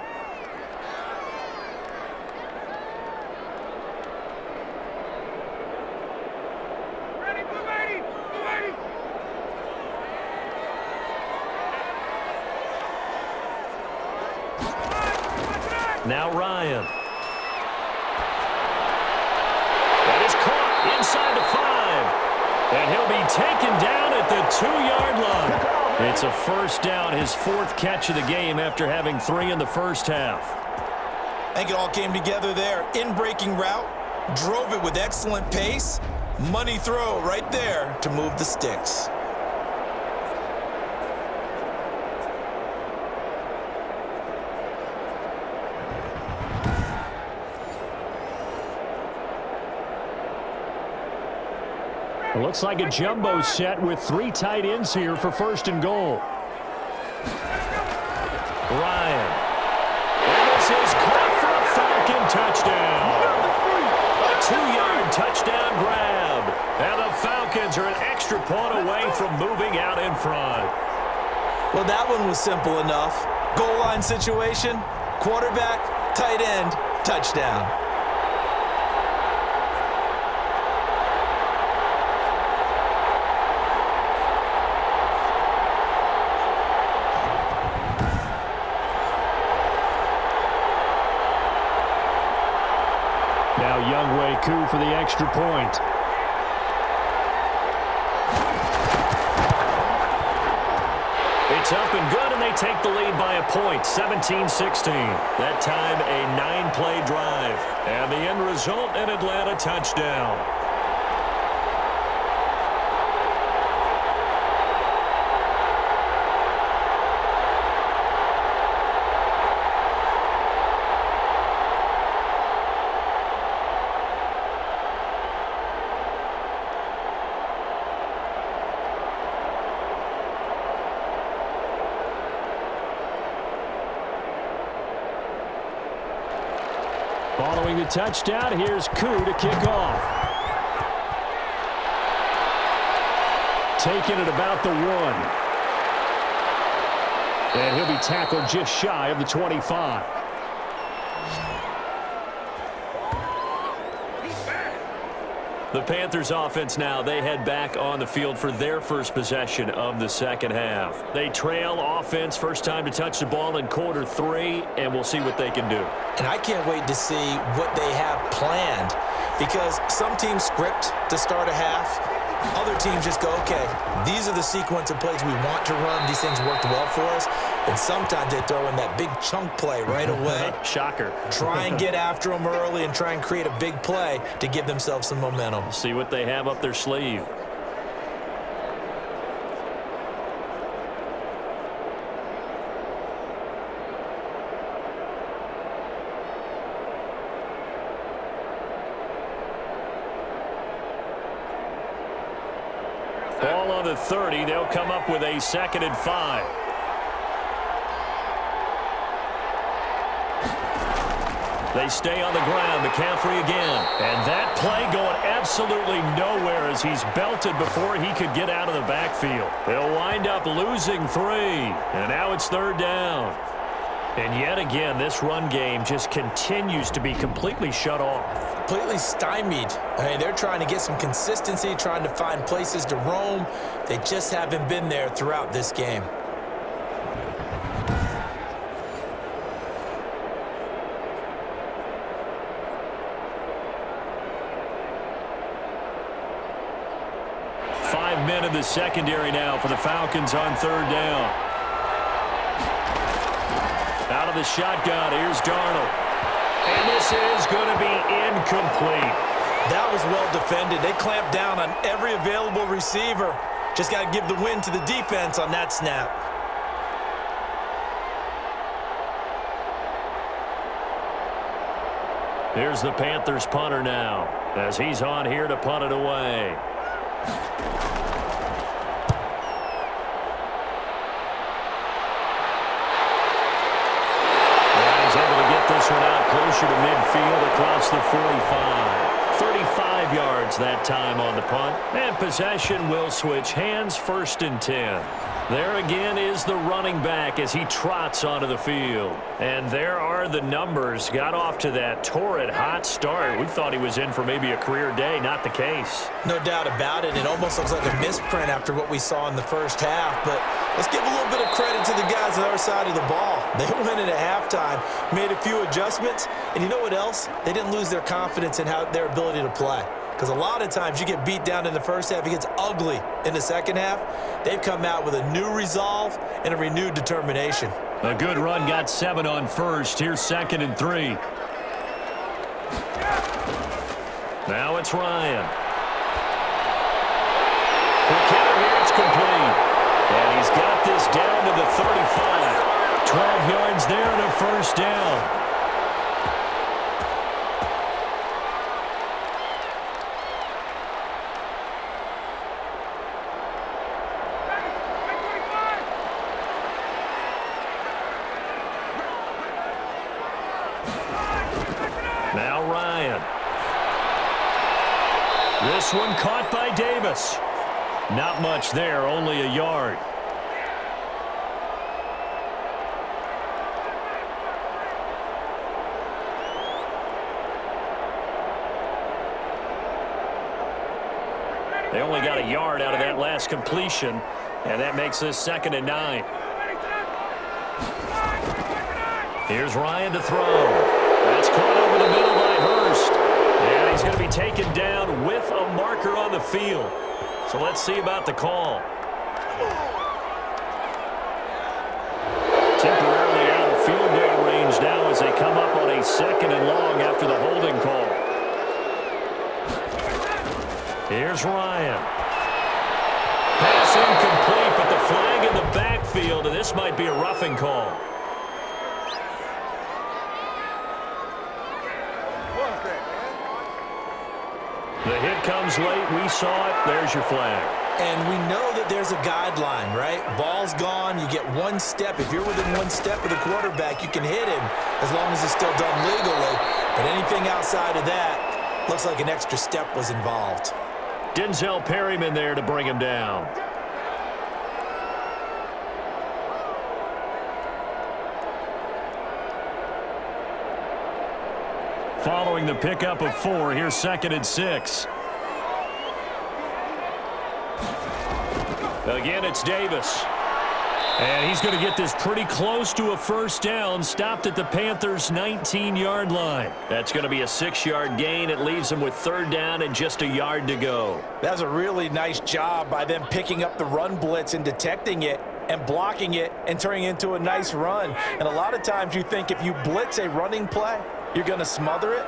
Now Ryan. That is caught inside the 5. And he'll be taken down at the 2-yard line. It's a 1st down, his 4th catch of the game after having 3 in the first half. I think it all came together there. In-breaking route, drove it with excellent pace. Money throw right there to move the sticks. It looks like a jumbo set with 3 tight ends here for 1st and goal. Ryan. And this is caught for a Falcon touchdown. A 2-yard touchdown grab. And the Falcons are an extra point away from moving out in front. Well, that one was simple enough. Goal line situation, quarterback, tight end, touchdown. Now Younghoe Koo for the extra point. It's up and good, and they take the lead by a point, 17-16. That time, a 9-play drive. And the end result, an Atlanta touchdown. Following the touchdown, here's Koo to kick off. taken at about the 1. And he'll be tackled just shy of the 25. The Panthers offense now, they head back on the field for their first possession of the second half. They trail offense, first time to touch the ball in quarter 3, and we'll see what they can do. And I can't wait to see what they have planned, because some teams script to start a half. Other teams just go, okay, these are the sequence of plays we want to run. These things worked well for us. And sometimes they throw in that big chunk play right away. Shocker. Try and get after them early and try and create a big play to give themselves some momentum. See what they have up their sleeve. Ball on the 30. They'll come up with a 2nd and 5. They stay on the ground. McCaffrey again. And that play going absolutely nowhere as he's belted before he could get out of the backfield. They'll wind up losing 3. And now it's 3rd down. And yet again, this run game just continues to be completely shut off. Completely stymied. I mean, they're trying to get some consistency, trying to find places to roam. They just haven't been there throughout this game. Five men in the secondary now for the Falcons on 3rd down. Out of the shotgun, here's Darnold. And this is going to be incomplete. That was well defended. They clamped down on every available receiver. Just got to give the win to the defense on that snap. Here's the Panthers punter now as he's on here to punt it away. This one out closer to midfield across the 45. 35 yards that time on the punt. And possession will switch hands, 1st and 10. There again is the running back as he trots onto the field. And there are the numbers. Got off to that torrid hot start. We thought he was in for maybe a career day. Not the case. No doubt about it. It almost looks like a misprint after what we saw in the first half. But let's give a little bit of credit to the guys on the other side of the ball. They went in at halftime, made a few adjustments. And you know what else? They didn't lose their confidence in their ability to play. Because a lot of times you get beat down in the first half, it gets ugly in the second half. They've come out with a new resolve and a renewed determination. A good run, got 7 on 1st. Here's 2nd and 3. Now it's Ryan. It's complete. And he's got this down to the 35. 12 yards there and a 1st down. Now Ryan. This one caught by Davis. Not much there, only a yard. They only got a yard out of that last completion, and that makes this 2nd and 9. Here's Ryan to throw. That's caught over the middle by Hurst. And he's going to be taken down with a marker on the field. So let's see about the call. Temporarily out of field goal range now as they come up on a 2nd and long after the holding call. Here's Ryan. Pass incomplete, but the flag in the backfield, and this might be a roughing call. The hit comes late. We saw it. There's your flag. And we know that there's a guideline, right? Ball's gone. You get 1 step. If you're within 1 step of the quarterback, you can hit him as long as it's still done legally. But anything outside of that, looks like an extra step was involved. Denzel Perryman there to bring him down. following the pickup of 4. Here's 2nd and 6. Again, it's Davis. And he's going to get this pretty close to a first down, stopped at the Panthers' 19-yard line. That's going to be a 6-yard gain. It leaves them with 3rd down and just a yard to go. That's a really nice job by them picking up the run blitz and detecting it and blocking it and turning it into a nice run. And a lot of times you think if you blitz a running play, you're going to smother it.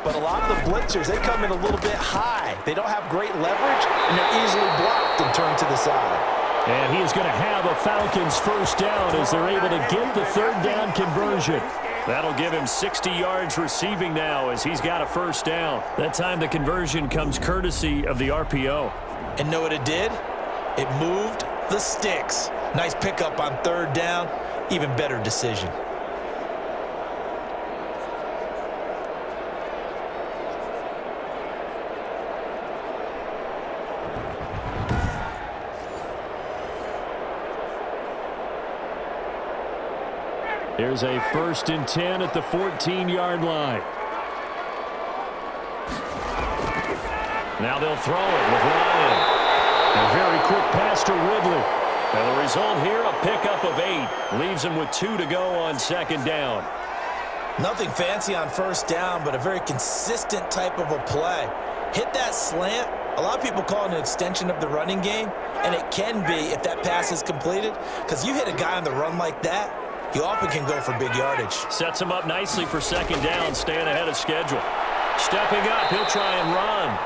But a lot of the blitzers, they come in a little bit high. They don't have great leverage, and they're easily blocked and turned to the side. And he is going to have a Falcons first down as they're able to get the 3rd down conversion. That'll give him 60 yards receiving now as he's got a first down. That time the conversion comes courtesy of the RPO. And know what it did? It moved the sticks. Nice pickup on 3rd down. Even better decision. Here's a 1st and 10 at the 14-yard line. Now they'll throw it with Ryan. A very quick pass to Ridley. And the result here, a pickup of 8. Leaves him with 2 to go on 2nd down. Nothing fancy on 1st down, but a very consistent type of a play. Hit that slant. A lot of people call it an extension of the running game, and it can be if that pass is completed, because you hit a guy on the run like that, you often can go for big yardage. Sets him up nicely for 2nd down, staying ahead of schedule. Stepping up, he'll try and run.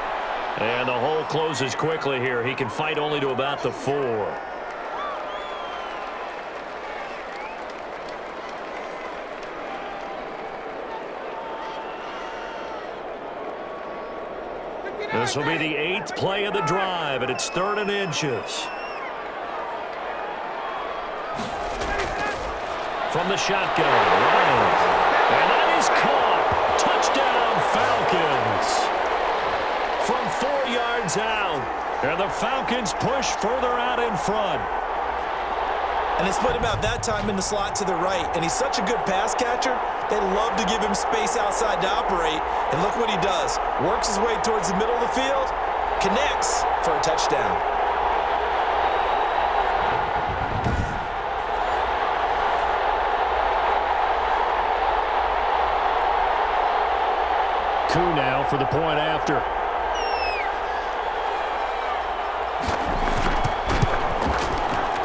And the hole closes quickly here. He can fight only to about the 4. This will be the 8th play of the drive, and it's 3rd and inches. From the shotgun, Ryan. And that is caught. Touchdown, Falcons. From 4 yards out. And the Falcons push further out in front. And they split him out that time in the slot to the right. And he's such a good pass catcher, they love to give him space outside to operate. And look what he does. Works his way towards the middle of the field, connects for a touchdown. Now for the point after.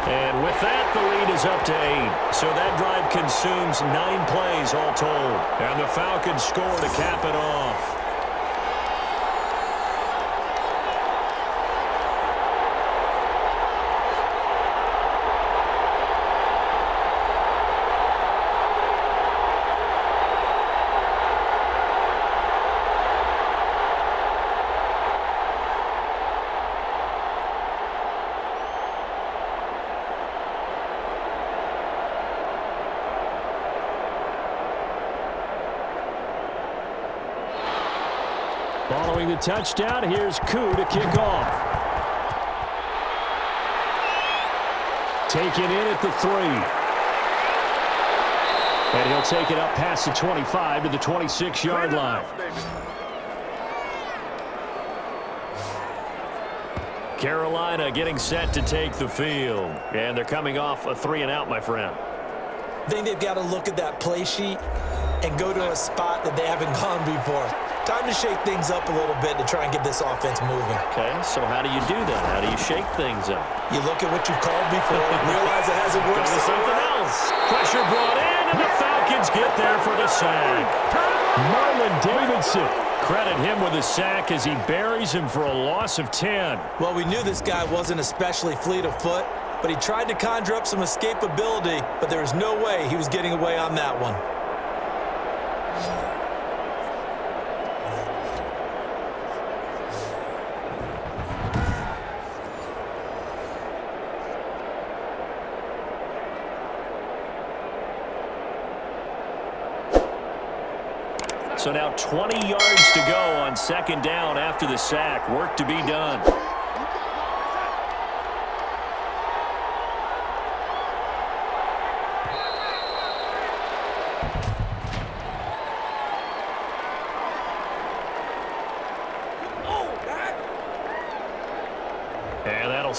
And with that, the lead is up to 8. So that drive consumes 9 plays all told. And the Falcons score to cap it off. Following the touchdown, here's Koo to kick off. Taken in at the 3. And he'll take it up past the 25 to the 26-yard line. Carolina getting set to take the field. And they're coming off a 3-and-out, my friend. I think they've got to look at that play sheet and go to a spot that they haven't gone before. Time to shake things up a little bit to try and get this offense moving. Okay, so how do you do that? How do you shake things up? You look at what you've called before, realize it hasn't worked. Go to something else. Pressure brought in, and the Falcons get there for the sack. Marlon Davidson. Credit him with a sack as he buries him for a loss of 10. Well, we knew this guy wasn't especially fleet of foot, but he tried to conjure up some escapability, but there was no way he was getting away on that one. So now 20 yards to go on 2nd down after the sack. Work to be done.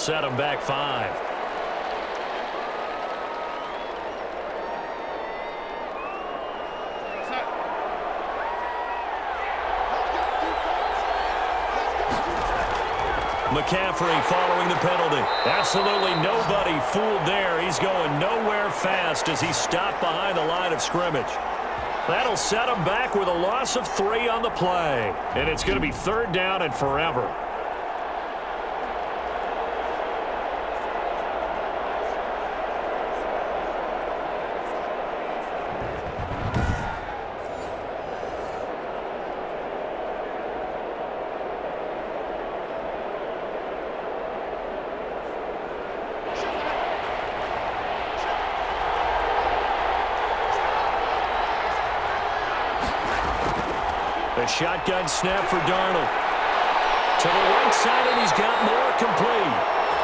set them back 5. McCaffrey following the penalty. Absolutely nobody fooled there. He's going nowhere fast as he stopped behind the line of scrimmage. That'll set him back with a loss of 3 on the play. And it's going to be 3rd down and forever. A shotgun snap for Darnold. To the right side, and he's got more complete.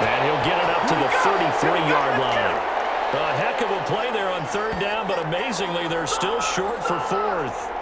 And he'll get it up to the 33-yard line. A heck of a play there on 3rd down, but amazingly, they're still short for 4th.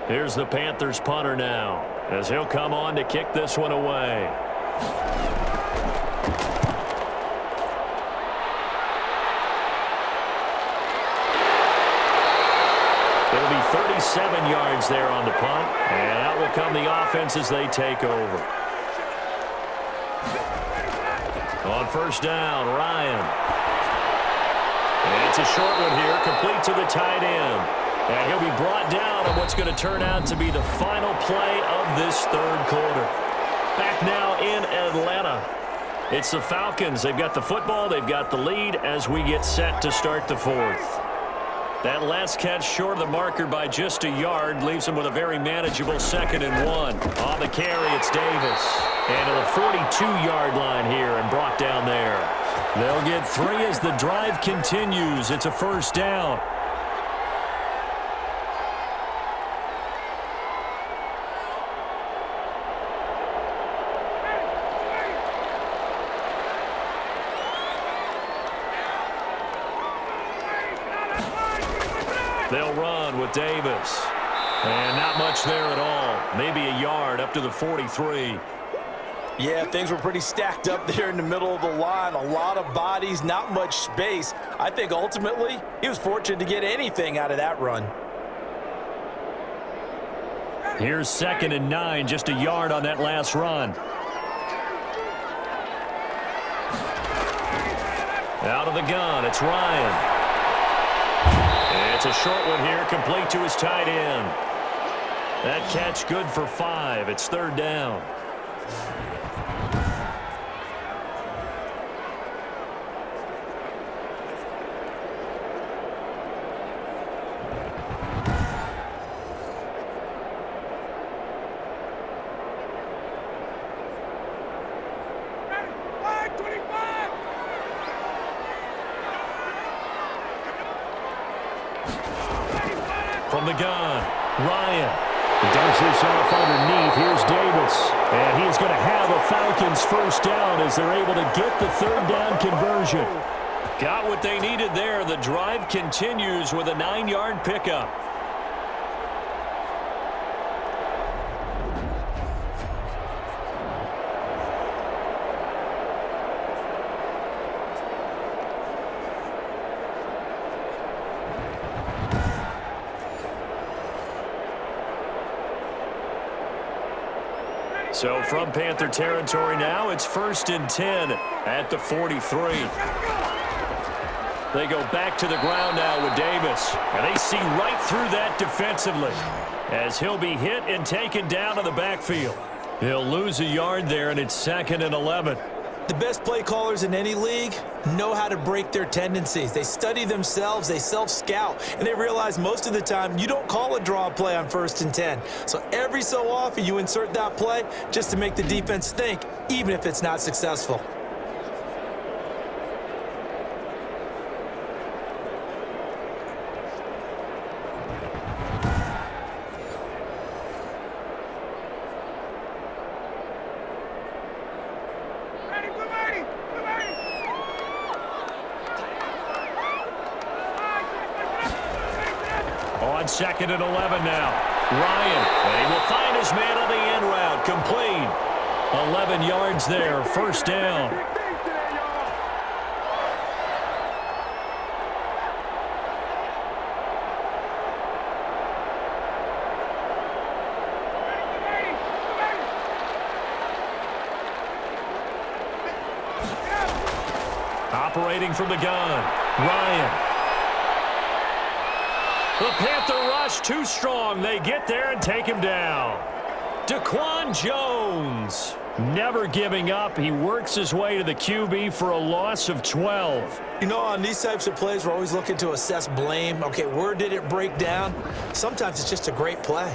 Here's the Panthers punter now, as he'll come on to kick this one away. It'll be 37 yards there on the punt, and out will come the offense as they take over. On 1st down, Ryan. And it's a short one here, complete to the tight end. And he'll be brought down on what's going to turn out to be the final play of this 3rd quarter. Back now in Atlanta. It's the Falcons. They've got the football. They've got the lead as we get set to start the 4th. That last catch short of the marker by just a yard leaves them with a very manageable 2nd and 1. On the carry, it's Davis. And to the 42-yard line here and brought down there. They'll get 3 as the drive continues. It's a 1st down. They'll run with Davis. And not much there at all. Maybe a yard up to the 43. Yeah, things were pretty stacked up there in the middle of the line. A lot of bodies, not much space. I think ultimately he was fortunate to get anything out of that run. Here's 2nd and 9, just a yard on that last run. Out of the gun, it's Ryan. It's a short one here, complete to his tight end. That catch good for 5. It's 3rd down. From the gun, Ryan dumps this off underneath. Here's Davis, and he's going to have a Falcons 1st down as they're able to get the 3rd down conversion. Got what they needed there. The drive continues with a 9-yard pickup. So from Panther territory now, it's 1st and 10 at the 43. They go back to the ground now with Davis, and they see right through that defensively as he'll be hit and taken down in the backfield. He'll lose a yard there, and it's 2nd and 11. The best play callers in any league know how to break their tendencies. They study themselves, they self-scout, and they realize most of the time you don't call a draw play on 1st and 10. So every so often you insert that play just to make the defense think, even if it's not successful. On 2nd and 11 now. Ryan, and he will find his man on the end route. Complete. 11 yards there. First down. Operating from the gun. Ryan. The Panther rush too strong. They get there and take him down. Daquan Jones never giving up. He works his way to the QB for a loss of 12. You know, on these types of plays, we're always looking to assess blame. Okay, where did it break down? Sometimes it's just a great play.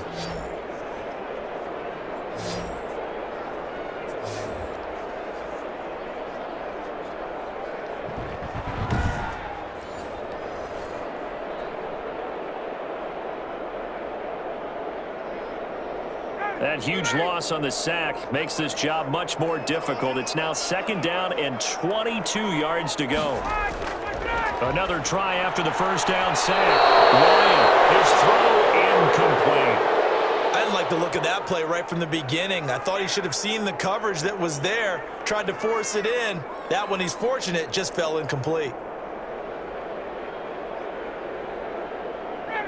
That huge loss on the sack makes this job much more difficult. It's now 2nd down and 22 yards to go. Another try after the first down sack. Ryan, his throw incomplete. I didn't like the look of that play right from the beginning. I thought he should have seen the coverage that was there, tried to force it in. That one, he's fortunate, just fell incomplete.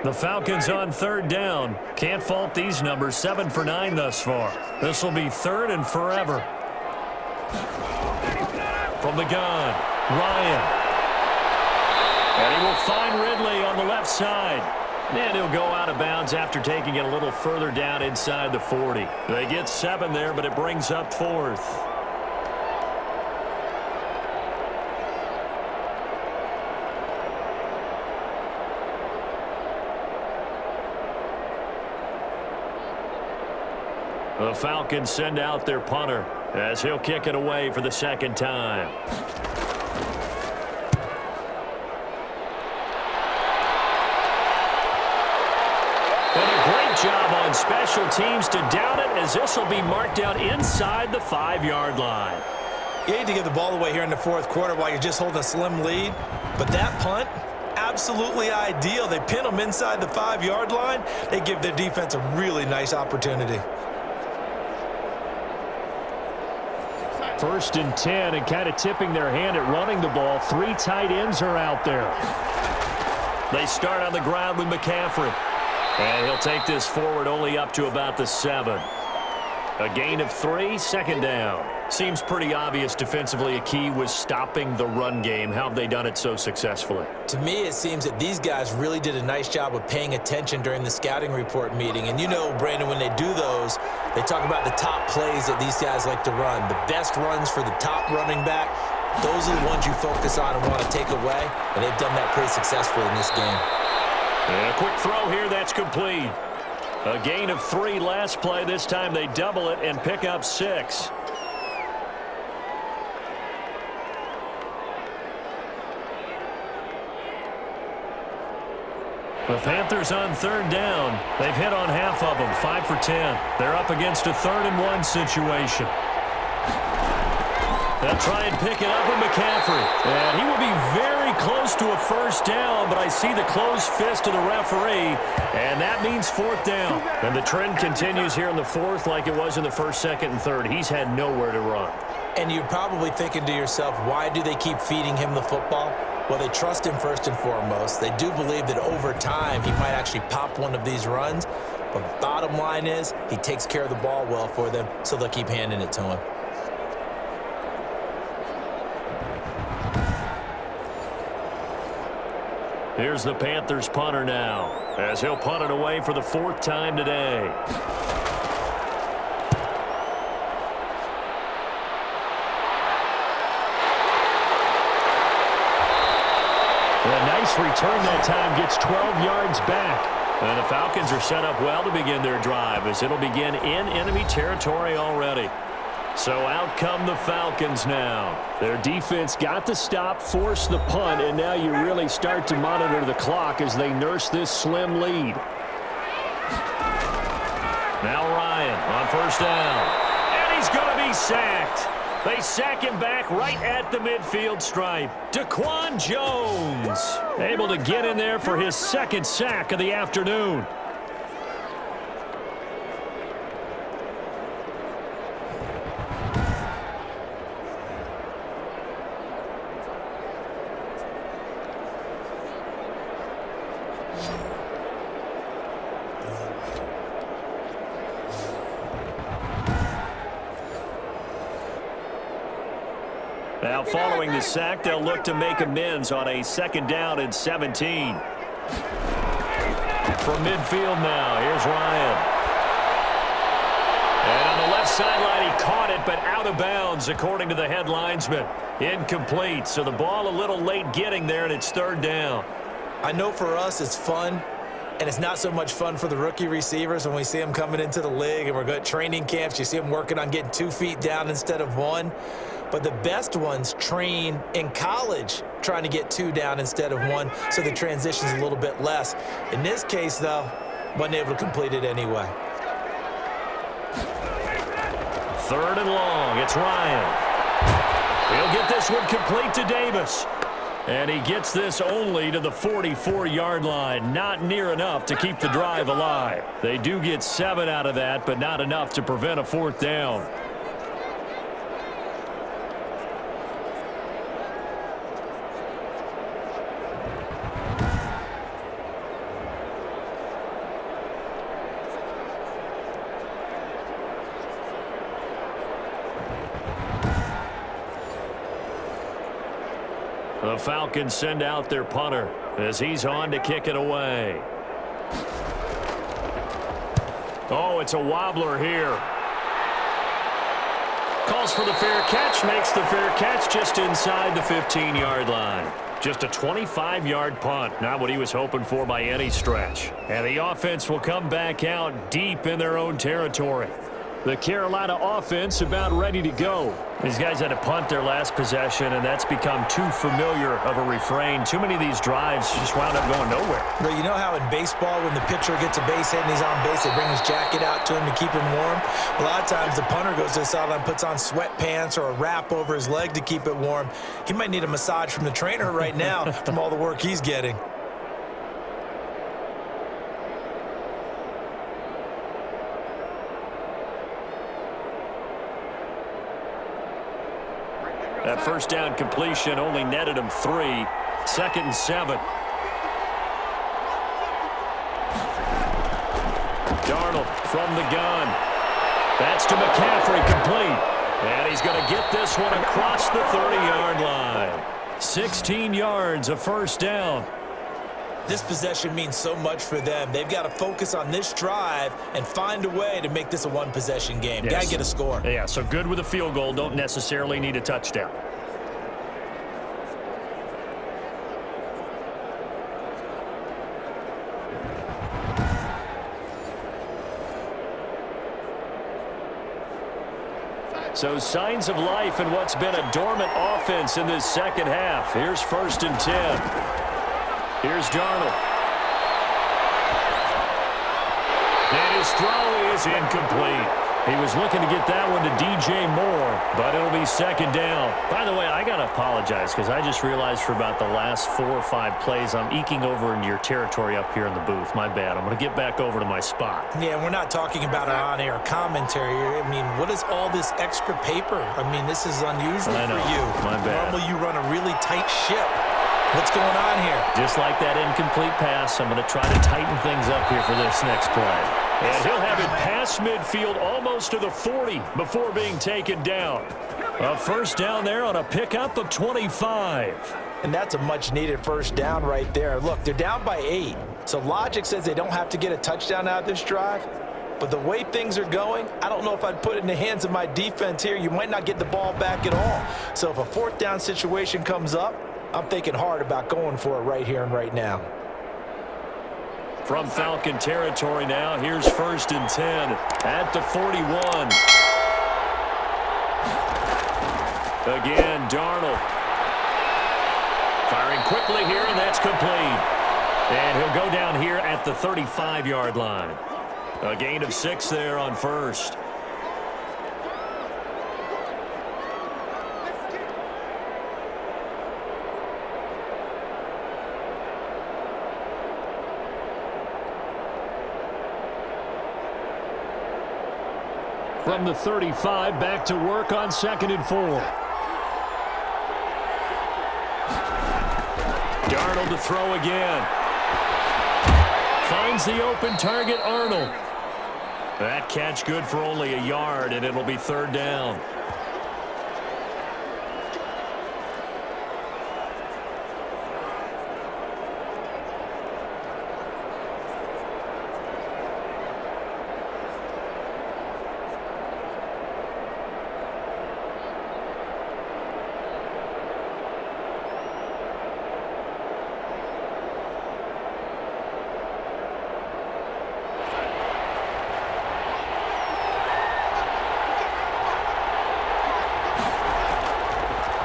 The Falcons on 3rd down. Can't fault these numbers. 7 for 9 thus far. This will be 3rd and forever. From the gun, Ryan. And he will find Ridley on the left side. And he'll go out of bounds after taking it a little further down inside the 40. They get 7 there, but it brings up 4th. The Falcons send out their punter as he'll kick it away for the 2nd time. And a great job on special teams to down it, as this will be marked out inside the 5-yard line. You hate to give the ball away here in the 4th quarter while you're just holding a slim lead, but that punt, absolutely ideal. They pin them inside the 5-yard line. They give their defense a really nice opportunity. 1st and 10, and kind of tipping their hand at running the ball. 3 tight ends are out there. They start on the ground with McCaffrey. And he'll take this forward only up to about the 7. A gain of 3, 2nd down. Seems pretty obvious defensively a key was stopping the run game. How have they done it so successfully? To me, it seems that these guys really did a nice job of paying attention during the scouting report meeting. And you know, Brandon, when they do those, they talk about the top plays that these guys like to run. The best runs for the top running back, those are the ones you focus on and want to take away. And they've done that pretty successfully in this game. And a quick throw here, that's complete. A gain of 3 last play. This time they double it and pick up 6. The Panthers on 3rd down. They've hit on half of them, 5 for 10. They're up against a 3rd and 1 situation. They'll try and pick it up with McCaffrey. And he will be very close to a 1st down, but I see the closed fist of the referee, and that means 4th down. And the trend continues here in the 4th like it was in the 1st, 2nd, and 3rd. He's had nowhere to run. And you're probably thinking to yourself, why do they keep feeding him the football? Well, they trust him first and foremost. They do believe that over time he might actually pop one of these runs. But bottom line is he takes care of the ball well for them, so they'll keep handing it to him. Here's the Panthers punter now, as he'll punt it away for the 4th time today. A nice return that time, gets 12 yards back. And the Falcons are set up well to begin their drive, as it'll begin in enemy territory already. So out come the Falcons now. Their defense got the stop, forced the punt, and now you really start to monitor the clock as they nurse this slim lead. Now Ryan on 1st down. And he's going to be sacked. They sack him back right at the midfield stripe. Daquan Jones able to get in there for his second sack of the afternoon. Now, following the sack, they'll look to make amends on a 2nd down and 17. From midfield now, here's Ryan. And on the left sideline, he caught it, but out of bounds, according to the head linesman. Incomplete, so the ball a little late getting there, and it's 3rd down. I know for us it's fun, and it's not so much fun for the rookie receivers when we see them coming into the league and we're going to training camps. You see them working on getting 2 feet down instead of 1. But the best ones train in college trying to get 2 down instead of 1, so the transition's a little bit less. In this case, though, wasn't able to complete it anyway. 3rd and long. It's Ryan. He'll get this one complete to Davis. And he gets this only to the 44-yard line. Not near enough to keep the drive alive. They do get 7 out of that, but not enough to prevent a 4th down. The Falcons send out their punter as he's on to kick it away. Oh, it's a wobbler here. Calls for the fair catch, makes the fair catch just inside the 15-yard line. Just a 25-yard punt, not what he was hoping for by any stretch. And the offense will come back out deep in their own territory. The Carolina offense about ready to go. These guys had to punt their last possession, and that's become too familiar of a refrain. Too many of these drives just wound up going nowhere. But you know how in baseball, when the pitcher gets a base hit and he's on base, they bring his jacket out to him to keep him warm? A lot of times the punter goes to the sideline, puts on sweatpants or a wrap over his leg to keep it warm. He might need a massage from the trainer right now from all the work he's getting. That 1st down completion only netted him 3. 2nd and 7. Darnold from the gun. That's to McCaffrey, complete. And he's going to get this one across the 30-yard line. 16 yards, a 1st down. This possession means so much for them. They've got to focus on this drive and find a way to make this a one-possession game. Yes. Got to get a score. Yeah, so good with a field goal. Don't necessarily need a touchdown. So signs of life in what's been a dormant offense in this 2nd half. Here's 1st and 10. Here's Darnold. And his throw is incomplete. He was looking to get that one to DJ Moore, but it'll be 2nd down. By the way, I got to apologize because I just realized for about the last 4 or 5 plays, I'm eking over into your territory up here in the booth. My bad. I'm going to get back over to my spot. Yeah, we're not talking about an on-air commentary here. I mean, what is all this extra paper? I mean, this is unusual for you. My bad. Normally you run a really tight ship. What's going on here? Just like that incomplete pass, I'm going to try to tighten things up here for this next play. And he'll have it past midfield almost to the 40 before being taken down. A 1st down there on a pickup of 25. And that's a much-needed 1st down right there. Look, they're down by 8. So logic says they don't have to get a touchdown out of this drive. But the way things are going, I don't know if I'd put it in the hands of my defense here. You might not get the ball back at all. So if a 4th down situation comes up, I'm thinking hard about going for it right here and right now. From Falcon territory now, here's 1st and 10 at the 41. Again, Darnold. Firing quickly here, and that's complete. And he'll go down here at the 35-yard line. A gain of 6 there on 1st. From the 35, back to work on 2nd and 4. Darnold to throw again. Finds the open target, Arnold. That catch good for only a yard, and it'll be 3rd down.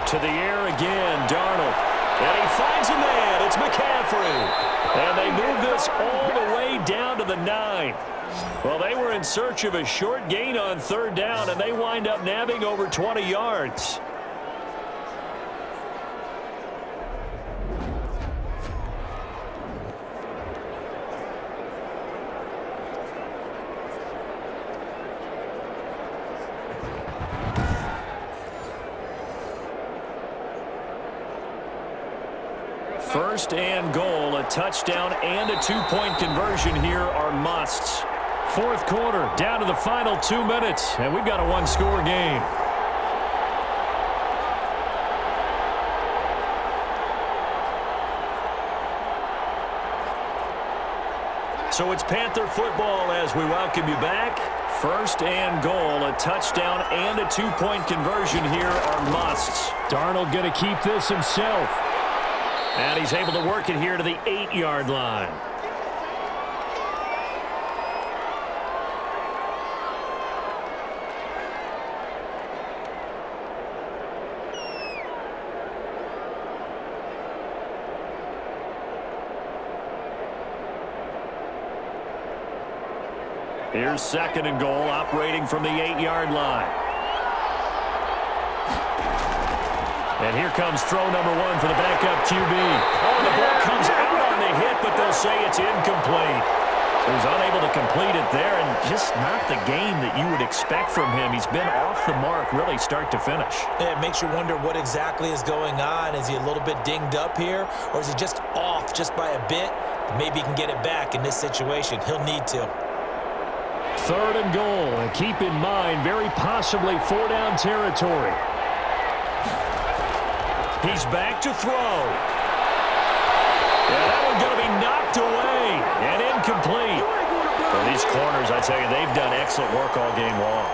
To the air again, Darnold. And he finds a man. It's McCaffrey. And they move this all the way down to the 9. Well, they were in search of a short gain on 3rd down, and they wind up nabbing over 20 yards. First and goal, a touchdown and a 2-point conversion here are musts. 4th quarter, down to the final 2 minutes, and we've got a 1-score game. So it's Panther football as we welcome you back. First and goal, a touchdown and a 2-point conversion here are musts. Darnold going to keep this himself. And he's able to work it here to the 8-yard line. Here's 2nd and goal, operating from the 8-yard line. And here comes throw number 1 for the backup QB. Oh, the ball comes out on the hit, but they'll say it's incomplete. He was unable to complete it there, and just not the game that you would expect from him. He's been off the mark really start to finish. Yeah, it makes you wonder what exactly is going on. Is he a little bit dinged up here, or is he just off just by a bit? Maybe he can get it back in this situation. He'll need to. 3rd and goal, and keep in mind, very possibly 4-down territory. He's back to throw. Yeah, that one's going to be knocked away and incomplete. Well, these corners, I tell you, they've done excellent work all game long.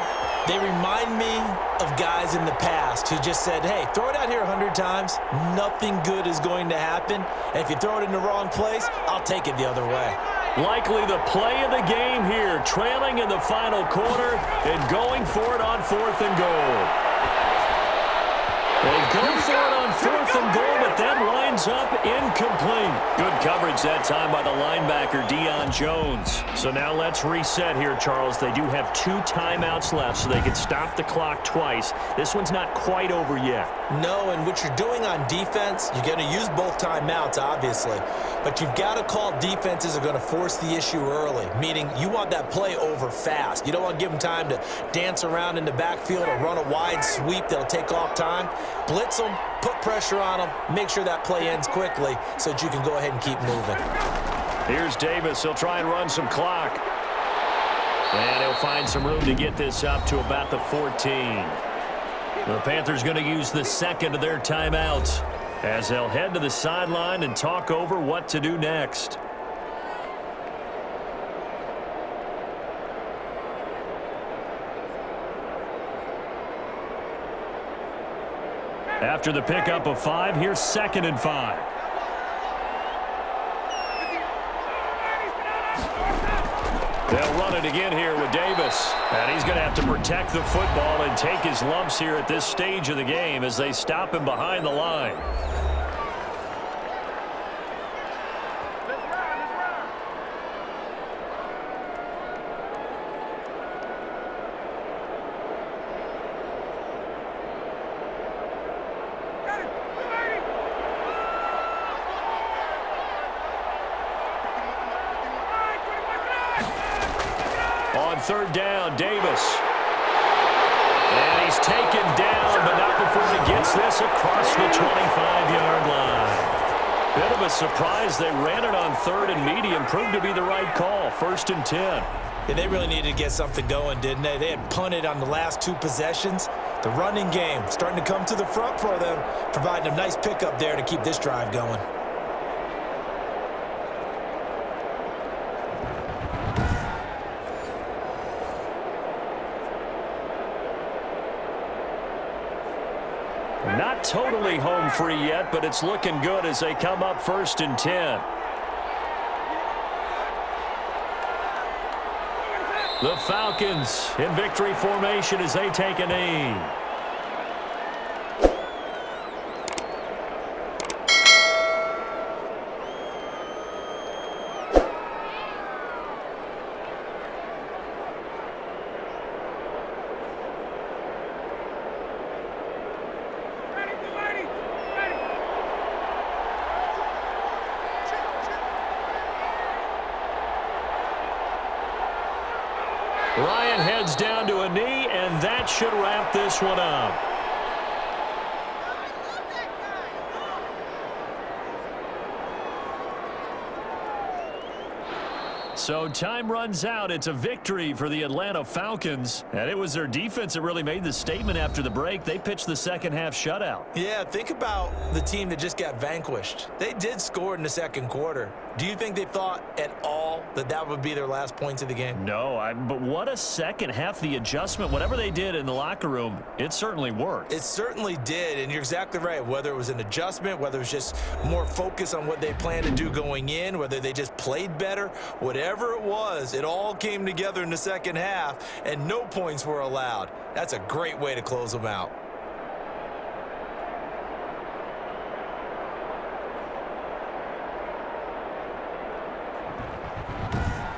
They remind me of guys in the past who just said, hey, throw it out here 100 times. Nothing good is going to happen. And if you throw it in the wrong place, I'll take it the other way. Likely the play of the game here, trailing in the final quarter and going for it on 4th and goal. They go for it on 4th and goal, but that lines up incomplete. Good coverage that time by the linebacker, Deion Jones. So now let's reset here, Charles. They do have 2 timeouts left, so they can stop the clock twice. This one's not quite over yet. No, and what you're doing on defense, you're going to use both timeouts, obviously. But you've got to call defenses are going to force the issue early, meaning you want that play over fast. You don't want to give them time to dance around in the backfield or run a wide sweep that'll take off time. Blitz them, put pressure on them, make sure that play ends quickly so that you can go ahead and keep moving. Here's Davis. He'll try and run some clock. And he'll find some room to get this up to about the 14. The Panthers going to use the 2nd of their timeouts as they'll head to the sideline and talk over what to do next. After the pickup of 5, here's 2nd and 5. They'll run it again here with Davis. And he's going to have to protect the football and take his lumps here at this stage of the game as they stop him behind the line. On 3rd down, Davis. And he's taken down, but not before he gets this across the 25-yard line. Bit of a surprise. They ran it on 3rd and medium. Proved to be the right call. 1st and 10. Yeah, they really needed to get something going, didn't they? They had punted on the last 2 possessions. The running game starting to come to the front for them, providing a nice pickup there to keep this drive going. Not totally home free yet, but it's looking good as they come up 1st and 10. The Falcons in victory formation as they take a knee. Ryan heads down to a knee, and that should wrap this one up. So time runs out. It's a victory for the Atlanta Falcons. And it was their defense that really made the statement after the break. They pitched the second half shutout. Yeah, think about the team that just got vanquished. They did score in the second quarter. Do you think they thought at all that that would be their last points of the game? No, but what a second half. The adjustment, whatever they did in the locker room, it certainly worked. It certainly did, and you're exactly right. Whether it was an adjustment, whether it was just more focus on what they planned to do going in, whether they just played better, whatever it was, it all came together in the second half, and no points were allowed. That's a great way to close them out.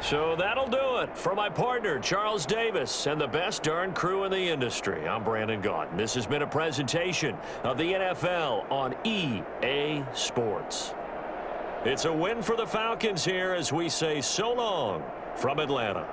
So that'll do it. For my partner, Charles Davis, and the best darn crew in the industry, I'm Brandon Gaudin. This has been a presentation of the NFL on EA Sports. It's a win for the Falcons here as we say so long from Atlanta.